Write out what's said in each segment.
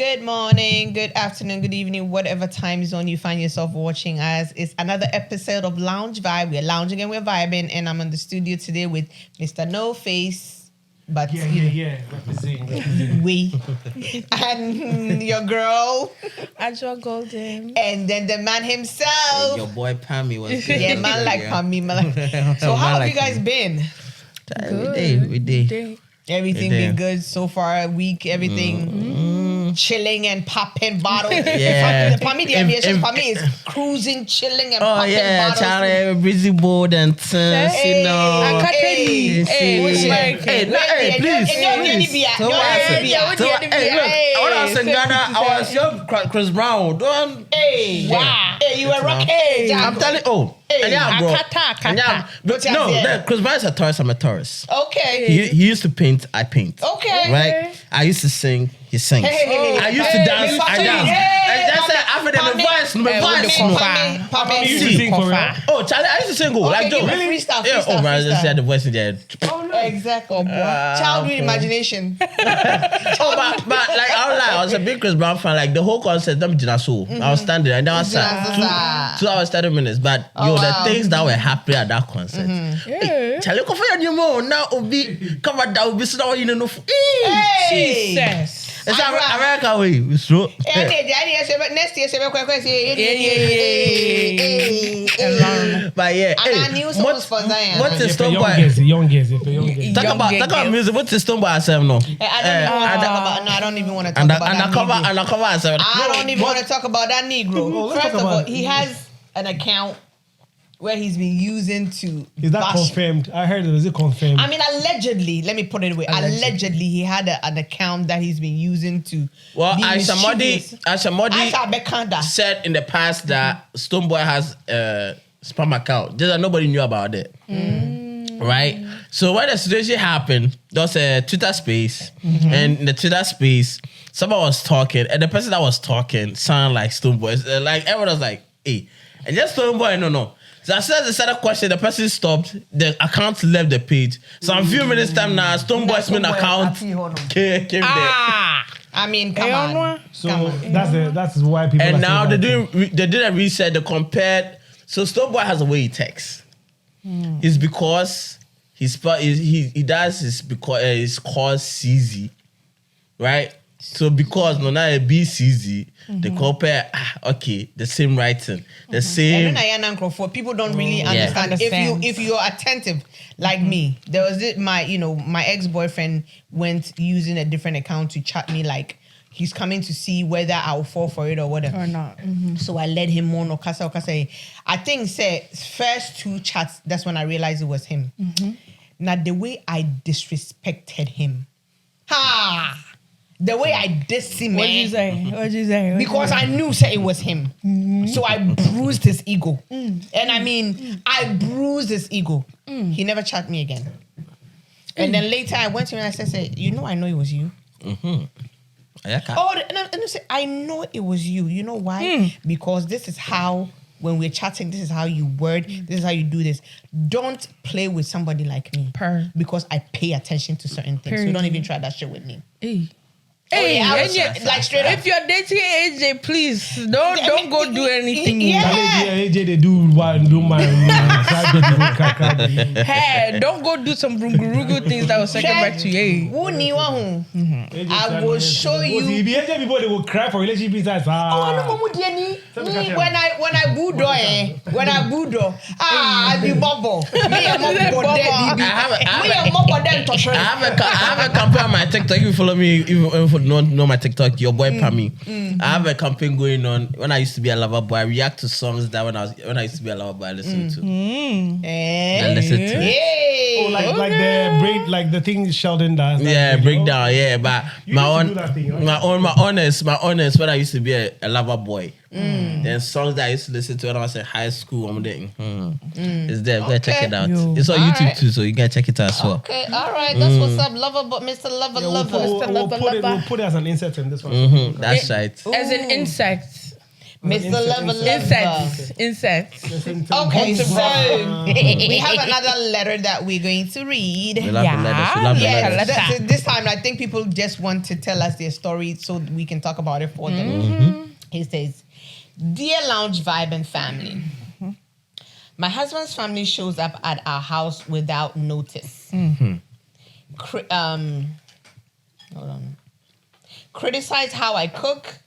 Good morning, good afternoon, good evening, whatever time zone you find yourself watching us. It's another episode of Lounge Vibe. We're lounging and we're vibing, and I'm in the studio today with Mr. No Face, but representing. We and your girl, Akua Golden, and then the man himself. Your boy Pammy was yeah, man like Pammy. So how have you guys been? Good. We did. Everything been good so far. Week, everything chilling and popping bottles. Yeah. For me, the aviation for me is cruising, chilling and popping bottles. Charlie, busy board and things, you know. Hey, When I was in Ghana, I was young Chris Brown. Wow. Hey, you were rocking. I'm telling you. No, Chris Brown is a tourist. I'm a tourist. Okay. He used to paint. I paint. Okay. Right. I used to sing. He sings. I used to dance. I dance. And that's it. After my voice. Pammy, you used to sing for real? Oh, Charlie, I used to sing. Like, really? Freestyle. Yeah. Oh, I just had the voice in there. Exactly. Childhood imagination. But like I was a big Chris Brown fan. Like the whole concert, I was standing and that was 2 hours 30 minutes. But the things that were happening at that concert. Charlie, come for your new mom now. Obi come out that will be so you know. Jesus. It's America way. It's true. Next year, but yeah, what's the Stone Boy? Youngest. Talk about music. What's the Stone Boy myself no? I don't even want to talk about that. Undercover. I don't even want to talk about that Negro. First of all, he has an account where he's been using to. Is that confirmed? I heard it. Is it confirmed? I mean, allegedly. Let me put it away. Allegedly, he had an account that he's been using to. Well, as somebody said in the past that Stone Boy has a spam account, just that nobody knew about it. Right? So when the situation happened, there was a Twitter space, and in the Twitter space, someone was talking, and the person that was talking sounded like Stone Boy. Like everyone was like, "Hey," and just Stone Boy, no. So as soon as they started question, the person stopped. The account left the page. So a few minutes time now, Stone Boy's main account came there. I mean, come on. So that's why people. And now they did a research. They compared. So Stone Boy has a way he texts. It's because he's called CZ, right? So because no now a BCZ, they compare the same writing, the same. People don't really understand. If you're attentive like me, there was my ex-boyfriend went using a different account to chat me like he's coming to see whether I'll fall for it or whatever. Or not. So I led him on Okasa. I think first 2 chats, that's when I realized it was him. Now the way I disrespected him. The way I dissed him, What'd you say? Because I knew it was him. So I bruised his ego. And I mean, I bruised his ego. He never chatted me again. And then later I went to him and I said, I know it was you. I know it was you. You know why? Because this is how, when we're chatting, this is how you word, this is how you do this. Don't play with somebody like me. Because I pay attention to certain things. So don't even try that shit with me. Like straight up. If you're dating AJ, please don't go do anything. AJ they do my. Hey, don't go do some rungurugu things that will second back to you. I will show you. If AJ people they will cry for relationship besides. When I budo, I be bubble. Me a I have a campaign on my TikTok. If you follow me, if you know my TikTok, your boy Pammy. I have a campaign going on. When I used to be a lover boy, I react to songs that when I used to be a lover boy, I listen to. I listen to. Like the break, like the thing Sheldon does. Yeah, breakdown. Yeah, but my honest. When I used to be a lover boy, then songs that I used to listen to when I was in high school, I'm there. It's there. Go check it out. It's on YouTube too, so you gotta check it out as well. Okay, all right. That's what's up, lover, but Mr. Lover. We'll put it as an insert in this one. That's right. As an insect. Mr. Lover. Insects. Okay, so we have another letter that we're going to read. We love the letters. We love the Yes, letters. this time I think people just want to tell us their story so we can talk about it for them. He says, "Dear Lounge Vibe and family, my husband's family shows up at our house without notice. Hold on. Criticize how I cook,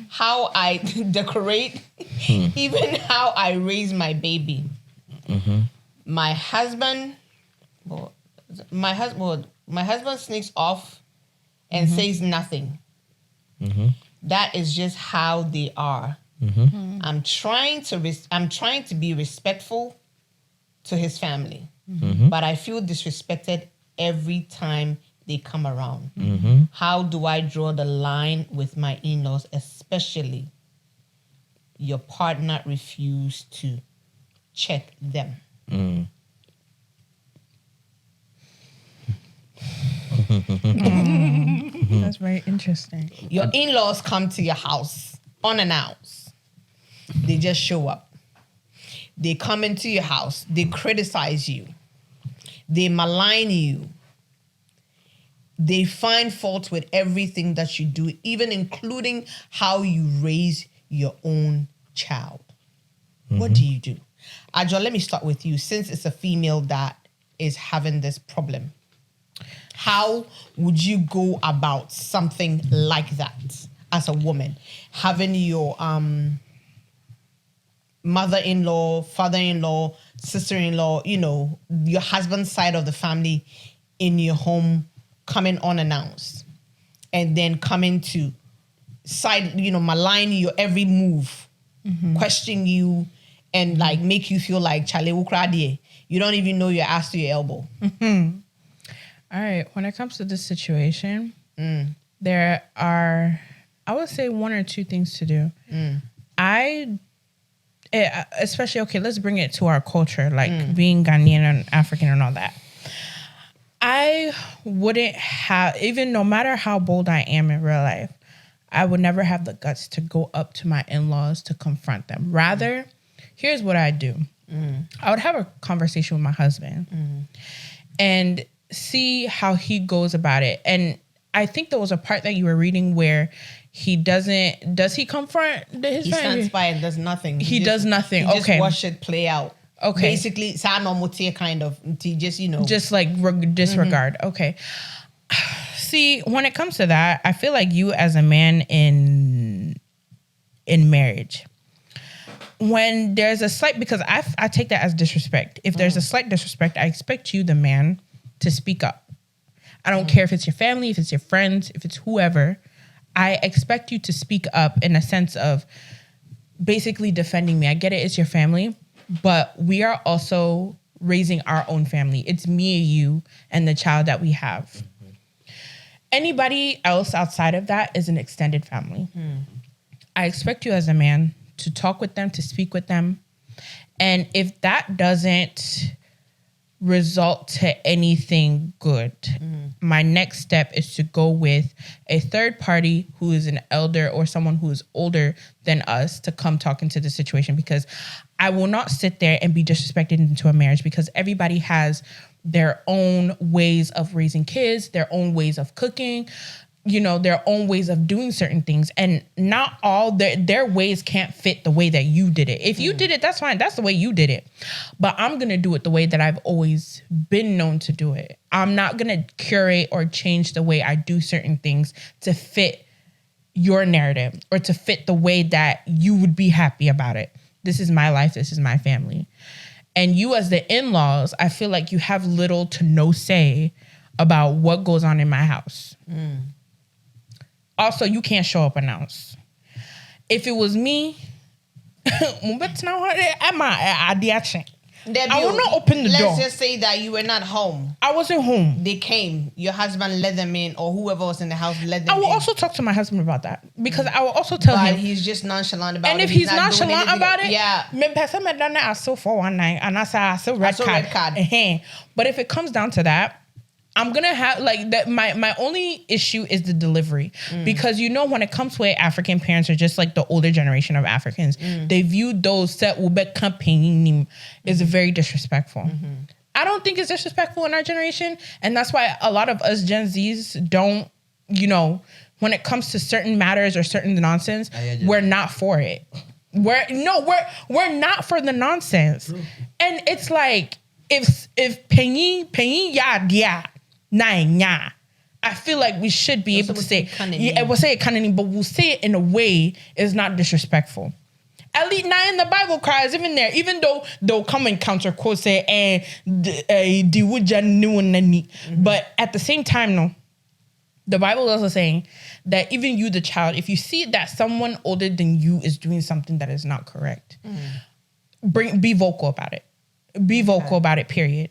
how I decorate, even how I raise my baby. My husband sneaks off and says nothing. That is just how they are. I'm trying to be respectful to his family, but I feel disrespected every time they come around. How do I draw the line with my in-laws, especially your partner refused to check them?" That's very interesting. Your in-laws come to your house unannounced. They just show up. They come into your house. They criticize you. They malign you. They find fault with everything that you do, even including how you raise your own child. What do you do? Ajo, let me start with you. Since it's a female that is having this problem, how would you go about something like that as a woman? Having your mother-in-law, father-in-law, sister-in-law, your husband's side of the family in your home coming unannounced, and then coming to malign your every move, question you, and like make you feel like Chale Ukradie. You don't even know your ass to your elbow. All right. When it comes to this situation, there are, I would say, one or two things to do. Especially, okay, let's bring it to our culture, like being Ghanaian and African and all that. I wouldn't have, even no matter how bold I am in real life, I would never have the guts to go up to my in-laws to confront them. Rather, here's what I do. I would have a conversation with my husband and see how he goes about it. And I think there was a part that you were reading where does he confront his family? He stands by and does nothing. He does nothing. He just Okay. watch it play out. Okay. Basically, kind of. He just, just like disregard. Okay. See, when it comes to that, I feel like you as a man in marriage, when there's a slight, because I take that as disrespect. If there's a slight disrespect, I expect you, the man, to speak up. I don't care if it's your family, if it's your friends, if it's whoever. I expect you to speak up in a sense of basically defending me. I get it, it's your family, but we are also raising our own family. It's me and you and the child that we have. Anybody else outside of that is an extended family. I expect you as a man to talk with them, to speak with them. And if that doesn't result to anything good, my next step is to go with a third party who is an elder or someone who is older than us to come talk into the situation, because I will not sit there and be disrespected into a marriage, because everybody has their own ways of raising kids, their own ways of cooking, their own ways of doing certain things. And not all their ways can't fit the way that you did it. If you did it, that's fine. That's the way you did it. But I'm going to do it the way that I've always been known to do it. I'm not going to curate or change the way I do certain things to fit your narrative or to fit the way that you would be happy about it. This is my life. This is my family. And you as the in-laws, I feel like you have little to no say about what goes on in my house. Also, you can't show up announced. If it was me, I will not open the door. Let's just say that you were not home. I wasn't home. They came. Your husband let them in, or whoever was in the house let them in. I will also talk to my husband about that, because I will also tell him. He's just nonchalant about it. And if he's nonchalant about it, yeah. I still 419 and I still red card. But if it comes down to that, I'm gonna have like that. My only issue is the delivery because when it comes to it, African parents are just like the older generation of Africans. They view those set campaigning is very disrespectful. I don't think it's disrespectful in our generation, and that's why a lot of us Gen Zs don't. When it comes to certain matters or certain nonsense, we're not for it. We're not for the nonsense, and it's like if paying yeah. I feel like we should be able to say, we'll say it cunning, but we'll say it in a way is not disrespectful. At least not in the Bible cries, even there, even though they'll come and counter quote say, but at the same time, no. The Bible is also saying that even you, the child, if you see that someone older than you is doing something that is not correct, be vocal about it. Be vocal about it, period.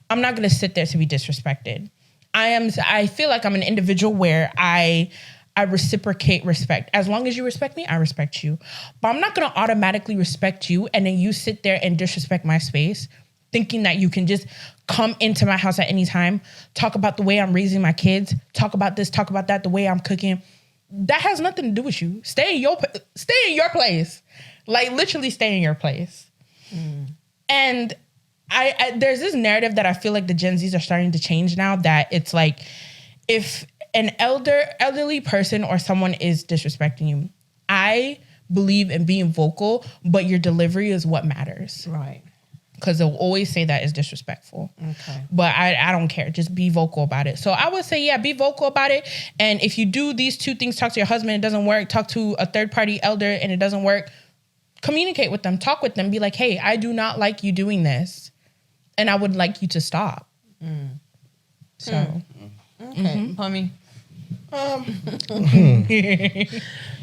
I'm not going to sit there to be disrespected. I feel like I'm an individual where I reciprocate respect. As long as you respect me, I respect you. But I'm not going to automatically respect you and then you sit there and disrespect my space, thinking that you can just come into my house at any time, talk about the way I'm raising my kids, talk about this, talk about that, the way I'm cooking. That has nothing to do with you. Stay in your place. Like literally stay in your place. And I there's this narrative that I feel like the Gen Zs are starting to change now, that it's like if an elderly person or someone is disrespecting you, I believe in being vocal, but your delivery is what matters. Right. Because they'll always say that is disrespectful. Okay. But I don't care. Just be vocal about it. So I would say, yeah, be vocal about it. And if you do these two things, talk to your husband, it doesn't work. Talk to a third party elder and it doesn't work. Communicate with them. Talk with them. Be like, hey, I do not like you doing this. And I would like you to stop. So. Okay. Pommy.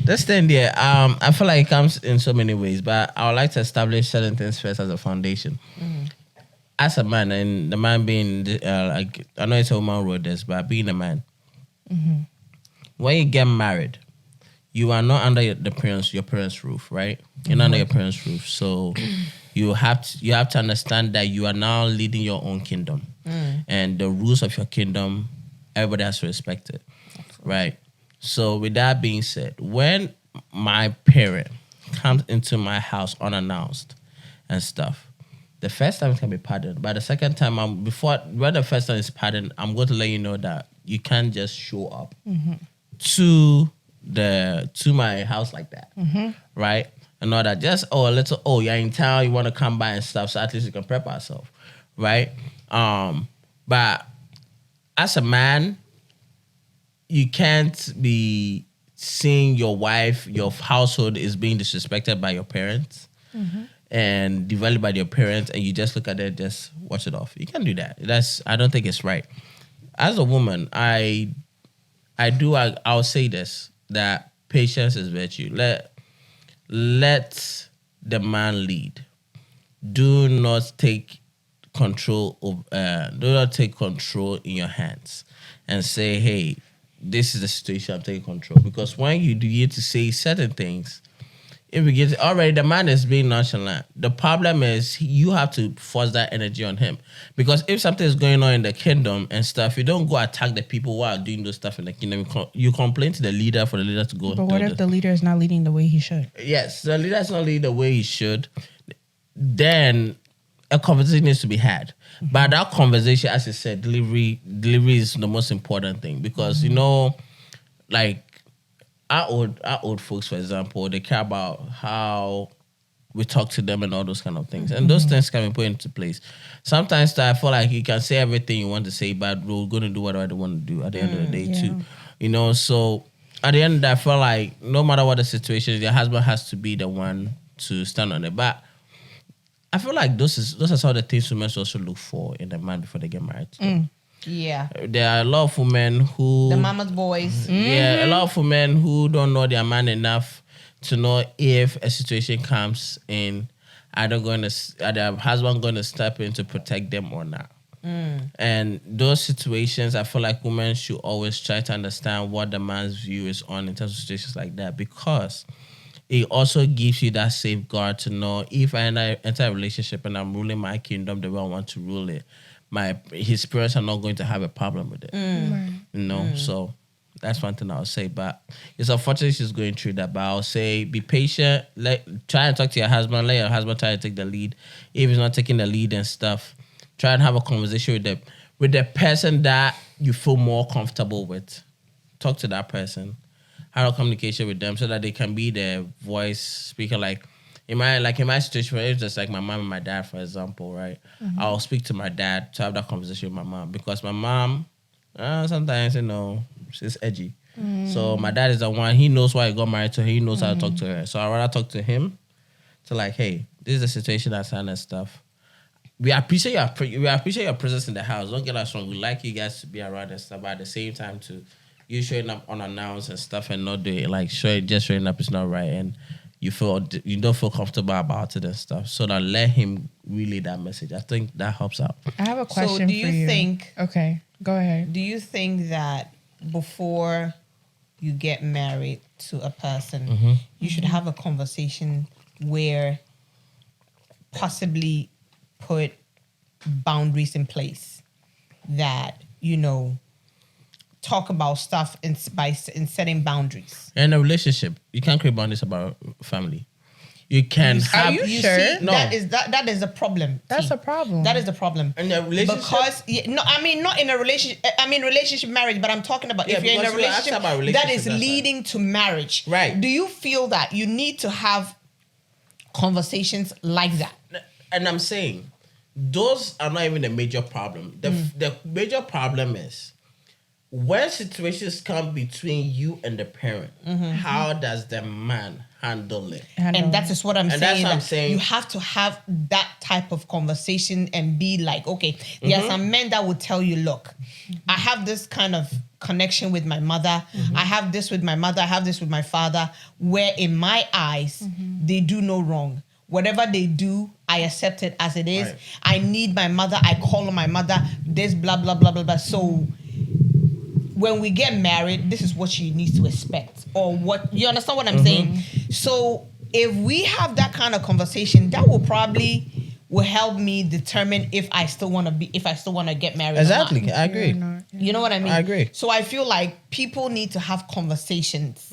This thing there, I feel like it comes in so many ways, but I would like to establish certain things first as a foundation. As a man, and the man being, like, I know it's a woman wrote this, but being a man, when you get married, you are not under your parents' roof, right? You're not under your parents' roof, so you have to understand that you are now leading your own kingdom, and the rules of your kingdom, everybody has to respect it. Right. So with that being said, when my parent comes into my house unannounced and stuff, the first time it can be pardoned. But the second time, when the first time is pardoned, I'm going to let you know that you can't just show up to my house like that. Right? And all that. Just you're in town, you want to come by and stuff, so at least you can prep ourselves. Right? But as a man, you can't be seeing your wife, your household is being disrespected by your parents and developed by your parents, and you just look at it, just watch it off. You can't do that. I don't think it's right. As a woman, I'll say this, that patience is virtue. Let the man lead. Do not take control in your hands and say, hey, this is the situation, I'm taking control. Because when you get to say certain things, if we get already, the man is being nonchalant. The problem is you have to force that energy on him. Because if something is going on in the kingdom and stuff, you don't go attack the people who are doing those stuff in the kingdom. You complain to the leader for the leader to go. But what if the leader is not leading the way he should? Yes, the leader is not leading the way he should. Then a conversation needs to be had. But that conversation, as I said, delivery is the most important thing. Because, like our old folks, for example, they care about how we talk to them and all those kind of things. And those things can be put into place. Sometimes I feel like you can say everything you want to say, but we're going to do whatever they want to do at the end of the day too. So at the end, I feel like no matter what the situation is, your husband has to be the one to stand on it. But I feel like those are some of the things women also look for in a man before they get married. Yeah. There are a lot of women who... The mama's boys. Yeah, a lot of women who don't know their man enough to know if a situation comes in, are their husband going to step in to protect them or not. And those situations, I feel like women should always try to understand what the man's view is on in terms of situations like that, because it also gives you that safeguard to know if I enter a relationship and I'm ruling my kingdom the way I want to rule it, his parents are not going to have a problem with it. Right. You know, so that's one thing I'll say. But it's unfortunate she's going through that. But I'll say be patient. Try and talk to your husband. Let your husband try to take the lead. If he's not taking the lead and stuff, try and have a conversation with the person that you feel more comfortable with. Talk to that person. Have a communication with them so that they can be the voice speaker. Like in my situation, it's just like my mom and my dad, for example, right? I'll speak to my dad to have that conversation with my mom because my mom sometimes, she's edgy. So my dad is the one, he knows why he got married to her. He knows how to talk to her. So I'd rather talk to him to like, hey, this is the situation that's on and stuff. We appreciate your presence in the house. Don't get us wrong. We like you guys to be around and stuff, but at the same time, too, you showing up unannounced and stuff and not doing like showing up is not right, and you don't feel comfortable about it and stuff. So that let him relay that message. I think that helps out. I have a question. So do you think? Okay, go ahead. Do you think that before you get married to a person, you should have a conversation where possibly put boundaries in place that, talk about stuff in setting boundaries? In a relationship, you can't create boundaries about family. You can have... Are you sure? See, No. that is a problem. That's T. a problem. That is the problem. In a relationship? Because not in a relationship. I mean relationship marriage, but I'm talking about if you're in a because you asked relationship about that relationships, is that's leading to marriage. Right. Do you feel that you need to have conversations like that? And I'm saying, those are not even a major problem. The major problem is when situations come between you and the parent, how does the man handle it? And that is what I'm And saying. that's what I'm that saying. You have to have that type of conversation and be like, okay, there are some men that will tell you, look, I have this kind of connection with my mother. I have this with my mother. I have this with my father, where in my eyes, they do no wrong. Whatever they do, I accept it as it is. Right. I need my mother. I call on my mother. This blah, blah, blah, blah, blah. So when we get married, this is what she needs to expect. Or what, you understand what I'm saying? So if we have that kind of conversation, that will help me determine if I still want to get married Exactly. or not. I agree. You know what I mean? I agree. So I feel like people need to have conversations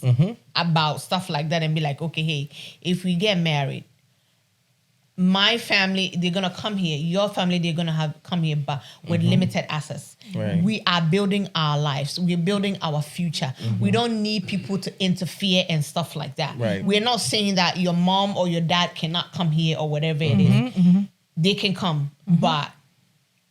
about stuff like that and be like, okay, hey, if we get married, my family, they're gonna come here. Your family, they're gonna come here, but with limited access. Right. We are building our lives. We're building our future. We don't need people to interfere and stuff like that. Right. We're not saying that your mom or your dad cannot come here or whatever it is. They can come, but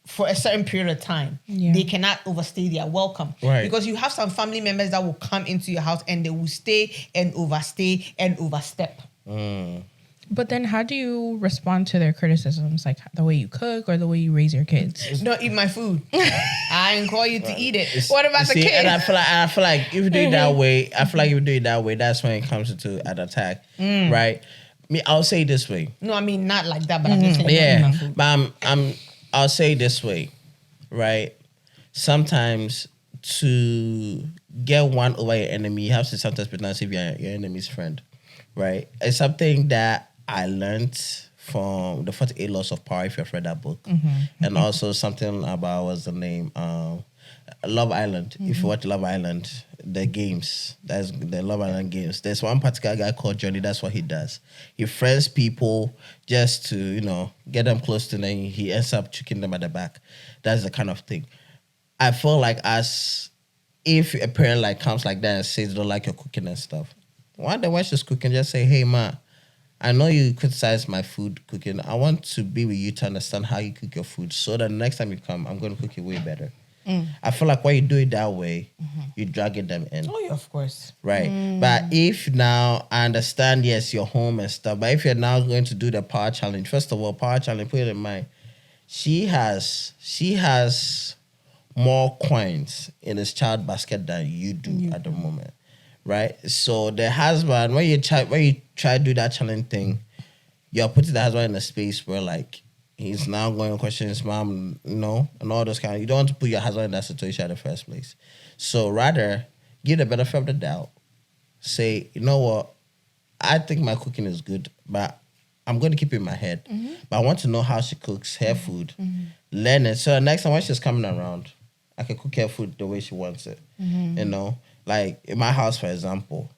for a certain period of time, they cannot overstay their welcome. Right. Because you have some family members that will come into your house and they will stay and overstay and overstep. But then how do you respond to their criticisms? Like the way you cook or the way you raise your kids? Don't eat my food. I didn't call you to eat it. What about the kids? And I feel like if you do it that way, that's when it comes into an attack, right? I'll say it this way. No, I mean not like that, but I'm just saying. Don't eat my Yeah, food. but I'll say it this way, right? Sometimes to get one over your enemy, you have to sometimes pretend as if you're your enemy's friend, right? It's something that I learned from the 48 Laws of Power, if you've read that book. And also something about, what's the name? Love Island. If you watch Love Island, the games, that's the Love Island games. There's one particular guy called Johnny, that's what he does. He friends people just to, get them close to them. He ends up choking them at the back. That's the kind of thing. I feel like if a parent comes like that and says they don't like your cooking and stuff, why the wife is cooking, just say, hey ma, I know you criticize my food cooking. I want to be with you to understand how you cook your food so that the next time you come, I'm going to cook it way better. I feel like when you do it that way, you're dragging them in. Oh, yeah, of course. Right. But if now, I understand, yes, you're home and stuff, but if you're now going to do the power challenge, first of all, power challenge, put it in mind, she has more coins in his child basket than you do at the moment. Right? So the husband, when you try to do that challenge thing, you're putting the husband in a space where he's now going to question his mom, and all those kind of, you don't want to put your husband in that situation in the first place. So rather, give the benefit of the doubt. Say, you know what, I think my cooking is good, but I'm going to keep it in my head. But I want to know how she cooks her food, learn it. So next time when she's coming around, I can cook her food the way she wants it. You know, like in my house, for example,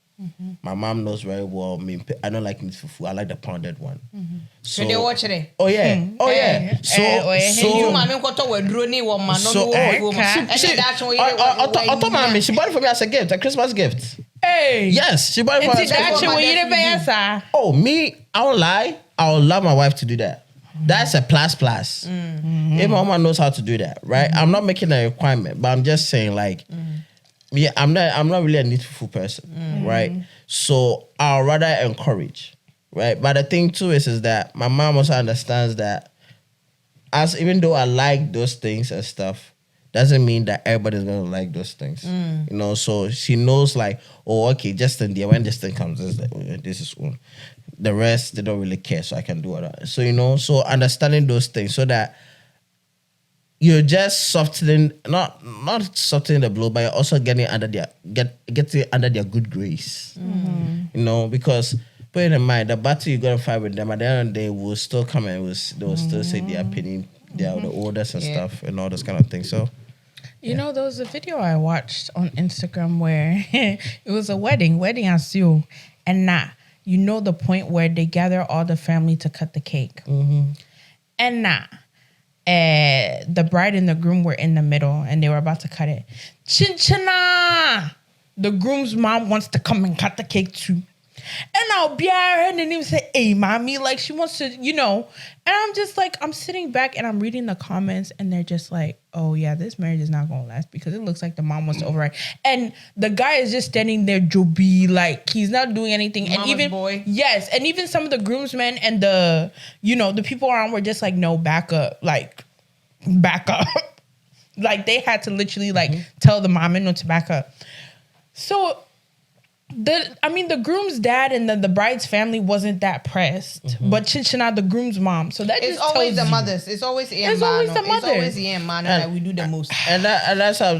my mom knows very well. I don't like meat fufu. I like the pounded one. So they watch it. Oh yeah, oh yeah. So she bought it for me as a gift, a Christmas gift. Hey, yes, she bought it for me. Oh, me, I won't lie. I would love my wife to do that. That's a plus. If my mama knows how to do that, right? I'm not making a requirement, but I'm just saying, like, yeah, I'm not really a needful person, right? So I'll rather encourage, right? But the thing too is that my mom also understands that, as even though I like those things and stuff, doesn't mean that everybody's gonna like those things, you know. So she knows, like, oh, okay, just in there when this thing comes, this is one. The rest they don't really care, so I can do it. So you know, so understanding those things so that you're just softening, not softening the blow, but you're also getting under their good grace. You know, because put it in mind, the battle you're gonna fight with them at the end of the day will still come and they will still say their opinion, they are the oldest and stuff and all this kind of thing. So you know, there was a video I watched on Instagram where it was a wedding as you, and you know the point where they gather all the family to cut the cake. And the bride and the groom were in the middle and they were about to cut it. Chinchina! The groom's mom wants to come and cut the cake too. And I'll be her and then even say, hey, mommy, like she wants to, you know. And I'm just like, I'm sitting back and I'm reading the comments and they're just like, oh yeah, this marriage is not gonna last because it looks like the mom wants to override. And the guy is just standing there, Joby, like he's not doing anything. Mama's and even boy. Yes, and even some of the groomsmen and the, you know, the people around were just like, no, back up. Like they had to literally like tell the mom no to back up. So the groom's dad and the bride's family wasn't that pressed, but Chinchina, the groom's mom. So that it's always the mothers. It's always the mothers. It's always the man that we do the most. And that's how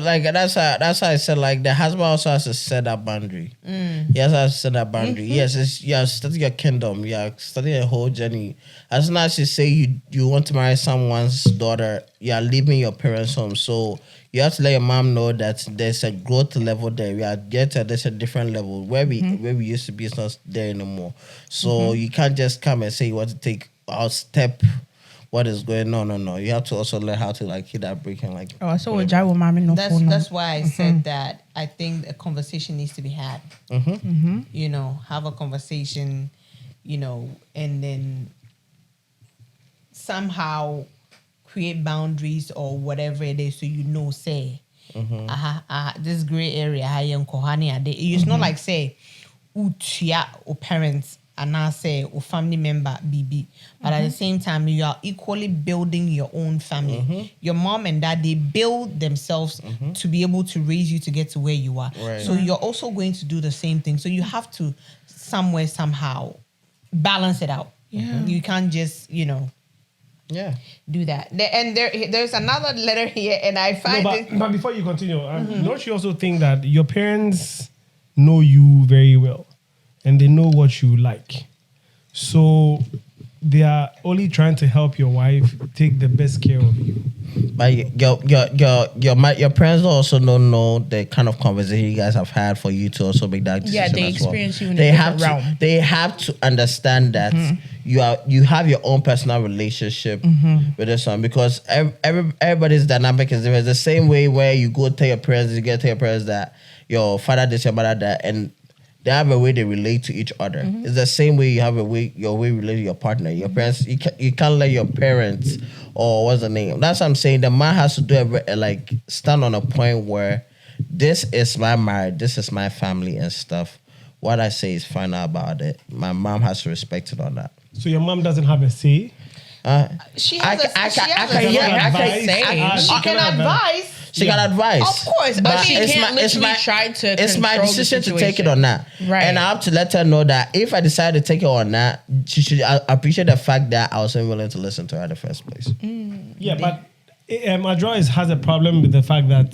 I said, like, the husband also has to set that boundary. He has to set that boundary. Yes, you are starting your kingdom. You are starting a whole journey. As soon as you say you want to marry someone's daughter, you are leaving your parents' home. So you have to let your mom know that there's a growth level there. We are there's a different level. Where we used to be is not there anymore. So you can't just come and say you want to take out step what is going on. No. You have to also learn how to like hit that break and like. Oh, so with Jai with mommy no phone. That's why I said that I think a conversation needs to be had. You know, have a conversation, you know, and then somehow create boundaries or whatever it is, so you know, say, this gray area, it's not like say, utia or parents and now say or family member BB, but at the same time you are equally building your own family. Your mom and dad, they build themselves to be able to raise you to get to where you are. Right. So you're also going to do the same thing. So you have to somehow balance it out. You can't just, you know. Do that. And there's another letter here, and I find but before you continue, don't you also think that your parents know you very well and they know what you like? So they are only trying to help your wife take the best care of you. But your parents also don't know the kind of conversation you guys have had for you to also make that decision. Yeah, they as experience well. you in a different realm. They have to understand that you have your own personal relationship with this one, because everybody's dynamic is different. It's the same way where you go tell your parents, you get to tell your parents that your father this, your mother that, and they have a way they relate to each other. It's the same way you have your way you relate to your partner. Your parents, you can't let your parents, or what's the name? That's what I'm saying. The man has to do stand on a point where this is my marriage, this is my family and stuff. What I say is final about it. My mom has to respect it on that. So your mom doesn't have a say? She can advise. She got advice. Of course, but she can't literally try to. It's my decision to take it or not. Right. And I have to let her know that if I decide to take it or not, she should appreciate the fact that I wasn't willing to listen to her in the first place. Yeah, but Adrois has a problem with the fact that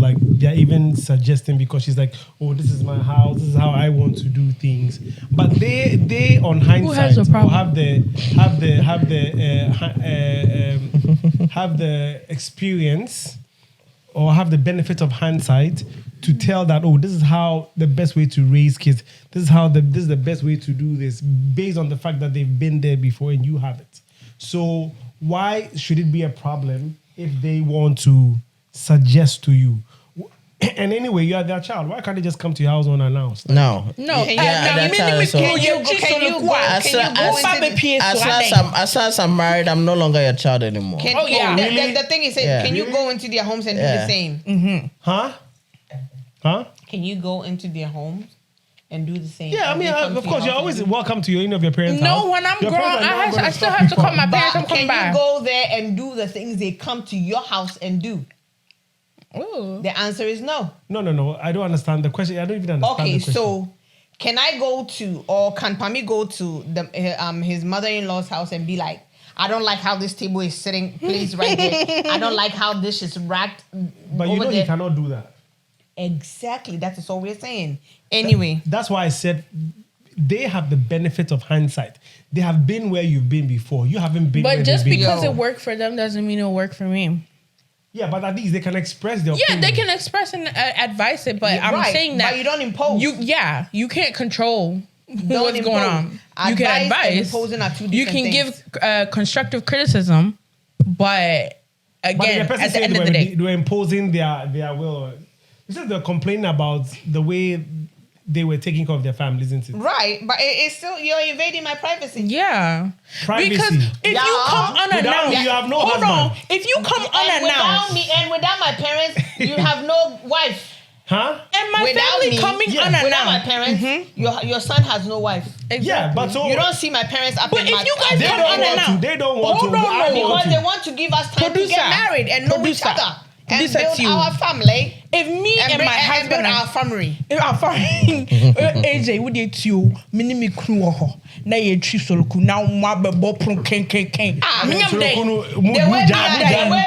like they're even suggesting, because she's like, oh, this is my house, this is how I want to do things. But they on hindsight has a problem? will have the experience or have the benefit of hindsight to tell that, oh, this is how the best way to raise kids. This is the best way to do this, based on the fact that they've been there before and you haven't. So why should it be a problem if they want to suggest to you? And anyway, you are their child. Why can't they just come to your house unannounced? No. No, Can As long as I'm married, I'm no longer your child anymore. The thing is, Yeah. can you go into their homes and do the same? Huh? Can you go into their homes and do the same? Yeah, I mean, of course, you're always welcome to any of your parents' house. No, when I'm Your grown, parents are not I gonna still stop have you to call from- my parents and Can come back. you go there and do the things they come to your house and do? Ooh. The answer is no. No. I don't understand the question. I don't even understand Okay, the question. so can I go to, or can Pami go to his mother-in-law's house and be like, I don't like how this table is sitting placed right there. I don't like how this is racked But you over know there. he cannot do that. Exactly, that is all we're saying. Anyway, That's why I said they have the benefit of hindsight. They have been where you've been before. You haven't been where But just they've been. because Yo. it worked for them doesn't mean it'll work for me. Yeah, but at least they can express their Yeah, opinion. they can express and advise it, but I'm right, saying that but you don't impose. You can't control what's impose. going on. You can Advice and advise. imposing are two You different can things. give constructive criticism, but But again, the person at the said end they of were, the day, they were imposing their will. You said they're complaining about the way they were taking care of their families, isn't it? Right, but it's still, you're invading my privacy. yeah. Privacy. Because if Yeah. you come Without unannounced, me, you have no hold on. husband. If you come And without unannounced, me and without my parents, you have no wife. Huh? and my Without family me, coming yeah. Without my unannounced, parents, your son has no wife. exactly. Yeah, but so You don't see my parents up But in if my you guys they come don't want to. unannounced, They don't want hold to. on, I no. want because to. they want to give us time to Producer. get married and know Producer. each other and Producer build to you. our family if me and, bring- my husband build are our family. I'm fine. AJ, what did you mini me crew ho? Na ye tri soloku na ma bebo pron ken. Ah, Me am So, there. Kunu, The way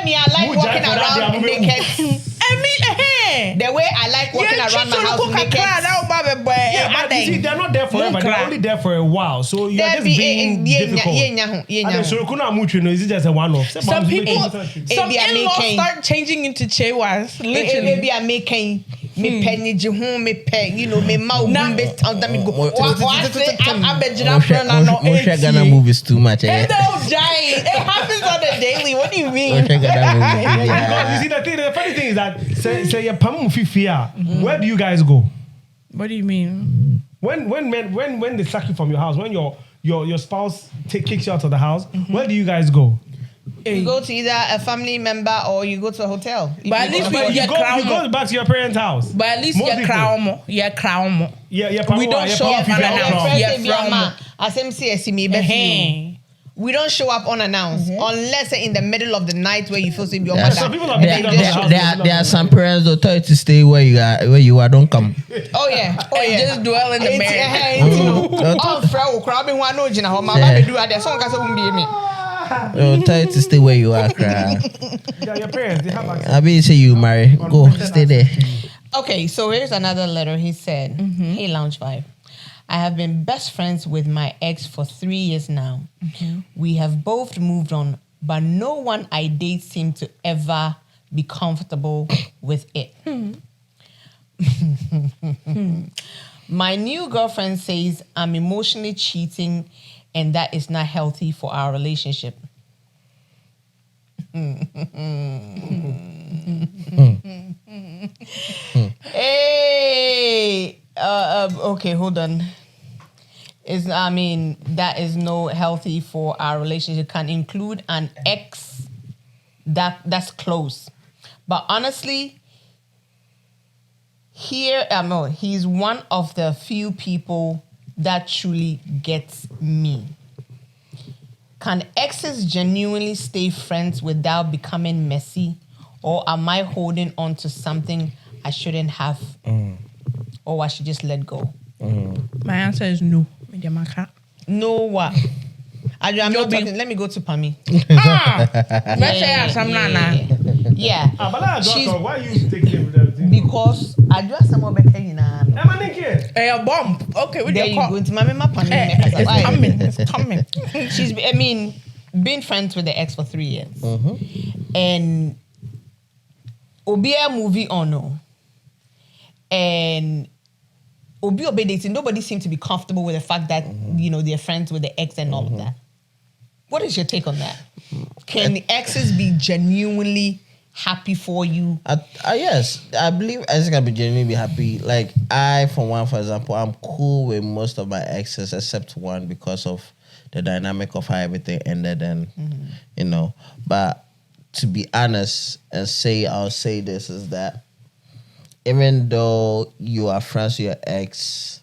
me I like Muja walking for that, around they are naked. I mean, The way I like walking around my house naked. Yeah, but you see, they're not there forever. They're only there for a while. So you're There just be being difficult. And so Kunu Amuchi, no, is it just a one-off? Some people, some Ebi a in-laws making. start changing into chewas. Literally, Literally. maybe I'm making me penny jihun me pen, me mouth Now- be town that me go. I bet you not Moshe Ghana movies too much. It don't giant. It happens on the daily. What do you mean? Moshe Ghana movies. Because you see, the funny thing is that say your pamu fifia. Where do you guys go? What do you mean? When they sack you from your house, when your spouse kicks you out of the house, where do you guys go? You go to either a family member or you go to a hotel. But at least But we you get go crown. back to your parents' house. But at least Most you people. crown. Yeah, crown. Yeah, We don't show up unannounced. We don't show up unannounced unless in the middle of the night where you feel so your Yeah, mother. some people are and making then up just their show- house. There are some parents that tell you to stay where you are. Don't come. Oh yeah. Just dwell in the marriage. Oh, Frau, crabbing one no jina home. My baby do that. Song case won't be me. They'll tell you to stay where you are. Cry. Yeah, your parents, they have access. I be say you marry. Go stay there. Okay, so here's another letter. He said, "Hey, Lounge Vibe, I have been best friends with my ex for 3 years now. We have both moved on, but no one I date seemed to ever be comfortable with it. My new girlfriend says I'm emotionally cheating and that is not healthy for our relationship. Hey, okay, hold on. That is no healthy for our relationship. Can include an ex that's close, but honestly, he's one of the few people that truly gets me. Can exes genuinely stay friends without becoming messy, or am I holding on to something I shouldn't have, or I should just let go? My answer is no. No what? I'm You'll not be- talking. Let me go to Pami. Let's say some nana. Yeah. But I She's- don't why you take care of everything? Because I do have some more better in Am I thinking? A bomb. Okay, with There your you call. go. It's my Pami. It's coming. It's coming. She's, I mean, been friends with the ex for 3 years. And Obia movie on no. And Obi dating, nobody seemed to be comfortable with the fact that, you know, they're friends with the ex and all of that. What is your take on that? Can the exes be genuinely happy for you? Yes, I believe exes can be genuinely be happy. Like I, for one, for example, I'm cool with most of my exes except one because of the dynamic of how everything ended, and you know. But to be honest and say, I'll say this is that even though you are friends with your ex,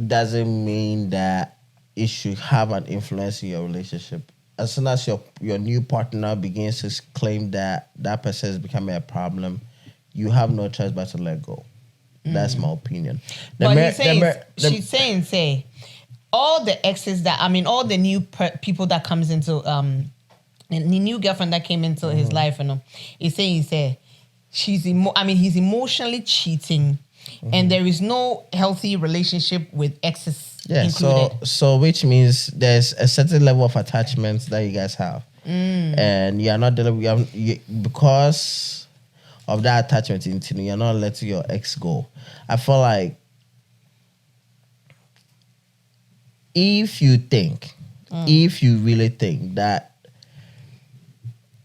doesn't mean that it should have an influence in your relationship. As soon as your new partner begins to claim that that person is becoming a problem, you have no choice but to let go. That's my opinion. But he's saying, she's saying, say, all the exes that, I mean, all the new people that comes into, the new girlfriend that came into his life, you know, he's saying, he said, he's emotionally cheating, and there is no healthy relationship with exes included. So which means there's a certain level of attachment that you guys have, and you are not dealing because of that attachment. You're not letting your ex go. I feel like if you really think that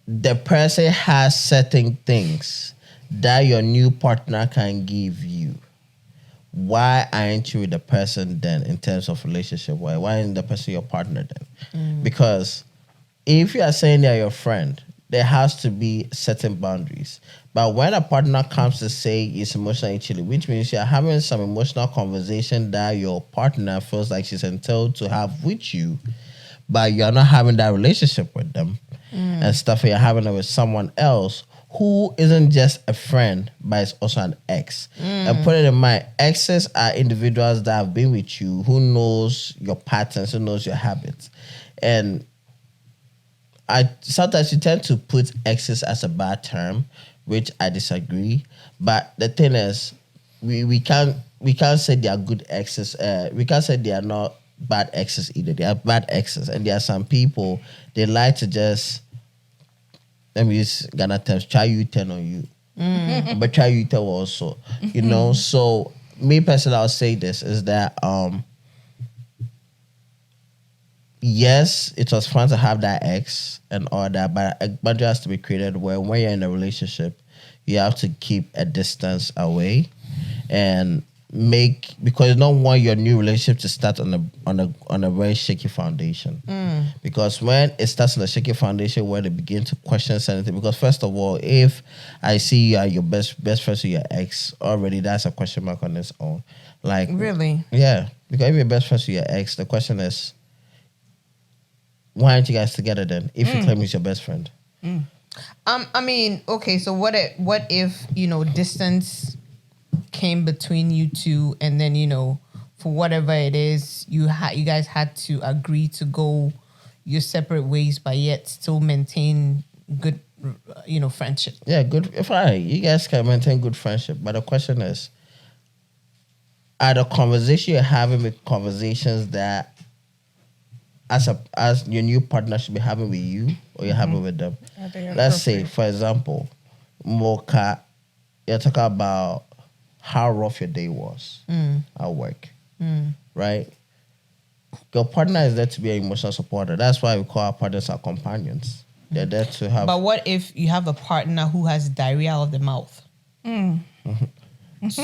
the person has certain things that your new partner can give you, why aren't you with the person then in terms of relationship? Why isn't the person your partner then? Because if you are saying they're your friend, there has to be certain boundaries. But when a partner comes to say it's emotionally chilling, which means you're having some emotional conversation that your partner feels like she's entitled to have with you, but you're not having that relationship with them and stuff, you're having it with someone else who isn't just a friend, but is also an ex. And put it in mind, exes are individuals that have been with you, who knows your patterns, who knows your habits. And sometimes you tend to put exes as a bad term, which I disagree. But the thing is, we can't say they are good exes. We can't say they are not bad exes either. They are bad exes, and there are some people, they like to just, let me use Ghana terms, try you 10 on you, but try you 10 also. You know. So me personally, I'll say this is that yes, it was fun to have that ex and all that, but a boundary has to be created where when you're in a relationship, you have to keep a distance away and because you don't want your new relationship to start on a very shaky foundation. Because when it starts on a shaky foundation where they begin to question something, because first of all, if I see you are your best friends with your ex, already that's a question mark on its own. Like Really? Yeah. Because if you're best friends with your ex, the question is, why aren't you guys together then? If you claim he's your best friend. I mean, okay, so what if, you know, distance came between you two, and then, you know, for whatever it is, you guys had to agree to go your separate ways, but yet still maintain good, you know, friendship. Yeah, good. Fine, you guys can maintain good friendship, but the question is, are the conversation you're having with conversations that as your new partner should be having with you, or you're having with them? Let's say, for example, Mocha, you're talking about how rough your day was at work, right? Your partner is there to be an emotional supporter. That's why we call our partners our companions. They're there to have. But what if you have a partner who has diarrhea of the mouth? So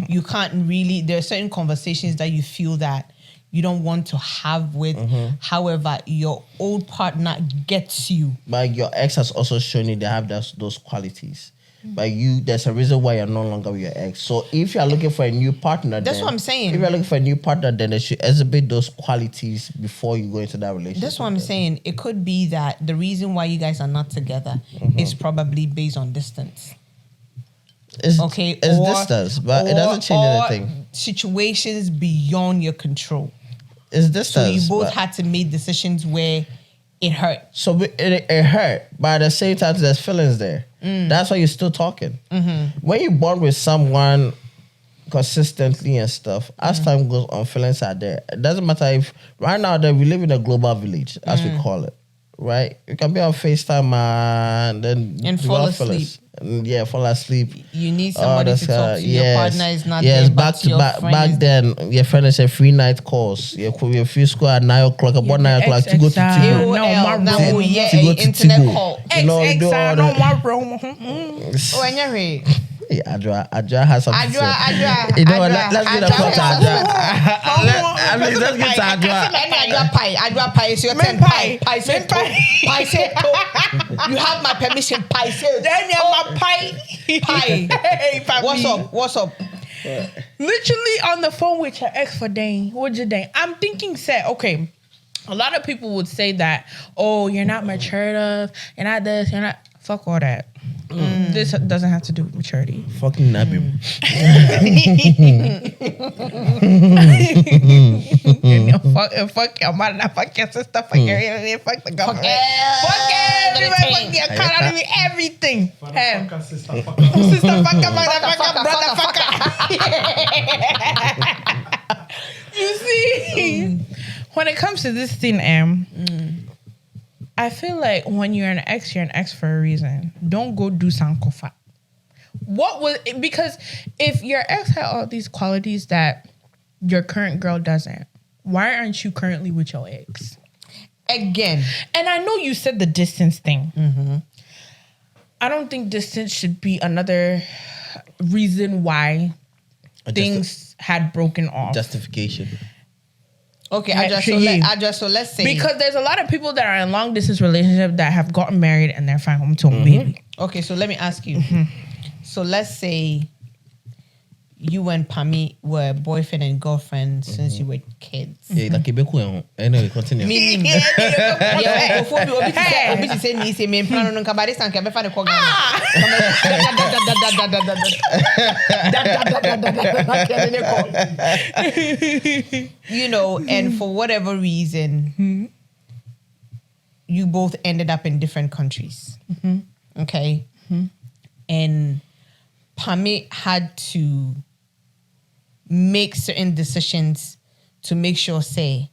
you can't really, there are certain conversations that you feel that you don't want to have with, however, your old partner gets you. But your ex has also shown you they have those qualities. But there's a reason why you're no longer with your ex. So if you're looking for a new partner, That's what I'm saying. If you're looking for a new partner, then they should exhibit those qualities before you go into that relationship. That's what I'm saying. It could be that the reason why you guys are not together is probably based on distance. It's Or distance, but it doesn't change anything. Situations beyond your control. It's distance. So you both but- had to make decisions where it hurt. So it hurt, but at the same time, there's feelings there. That's why you're still talking. When you bond with someone consistently and stuff, as time goes on, feelings are there. It doesn't matter if right now that we live in a global village, as we call it, right? You can be on FaceTime and then And fall develop asleep. feelings. Yeah, fall asleep. You need somebody to talk to. Your partner is not yes, there. back but to your back. friend Back is then, your friend is a free night course. You free school at 9 o'clock. About 9 o'clock to go to XXL. Tigo. AOL, No, my now room. we yeah, To go to internet Tigo. call. You know, you do all XXL, that. no, my room. Oh, anyway. Hey, Adra has something to say. Adra. You know what? Let's get a Adra. photo to Adra. Let's get to Adra. Adra pie. It's your turn. Pie. Pie. Say, pie. Say, you have my permission. Pie. Say, Then you have my pie. pie. Hey, papi. What's up? Literally on the phone with your ex for dang. What you dang? I'm thinking, okay. A lot of people would say that, oh, you're not mature enough, you're not this, you're not. Fuck all that. This doesn't have to do with maturity. Fucking nabbing. Fuck your mother, fuck your sister, fuck your fuck the government, fuck everybody, fuck the economy, everything. Hey, sister, fuck your motherfucker, brother, fucker. You see, when it comes to this thing, I feel like when you're an ex for a reason. Don't go do sankofa. Because if your ex had all these qualities that your current girl doesn't, why aren't you currently with your ex? Again. And I know you said the distance thing. I don't think distance should be another reason why things had broken off. Justification. Okay, Actually, so let's say because there's a lot of people that are in long distance relationship that have gotten married and they're fine home to a baby. Okay, so let me ask you. So let's say you and Pami were boyfriend and girlfriend since you were kids. Yeah, like Quebecois. Anyway, continue. Meaning, yeah, before obi to say me say me plan no kabari san ka be fa ne ko Ghana. You know, and for whatever reason, you both ended up in different countries. Okay, and Pami had to make certain decisions to make sure, say,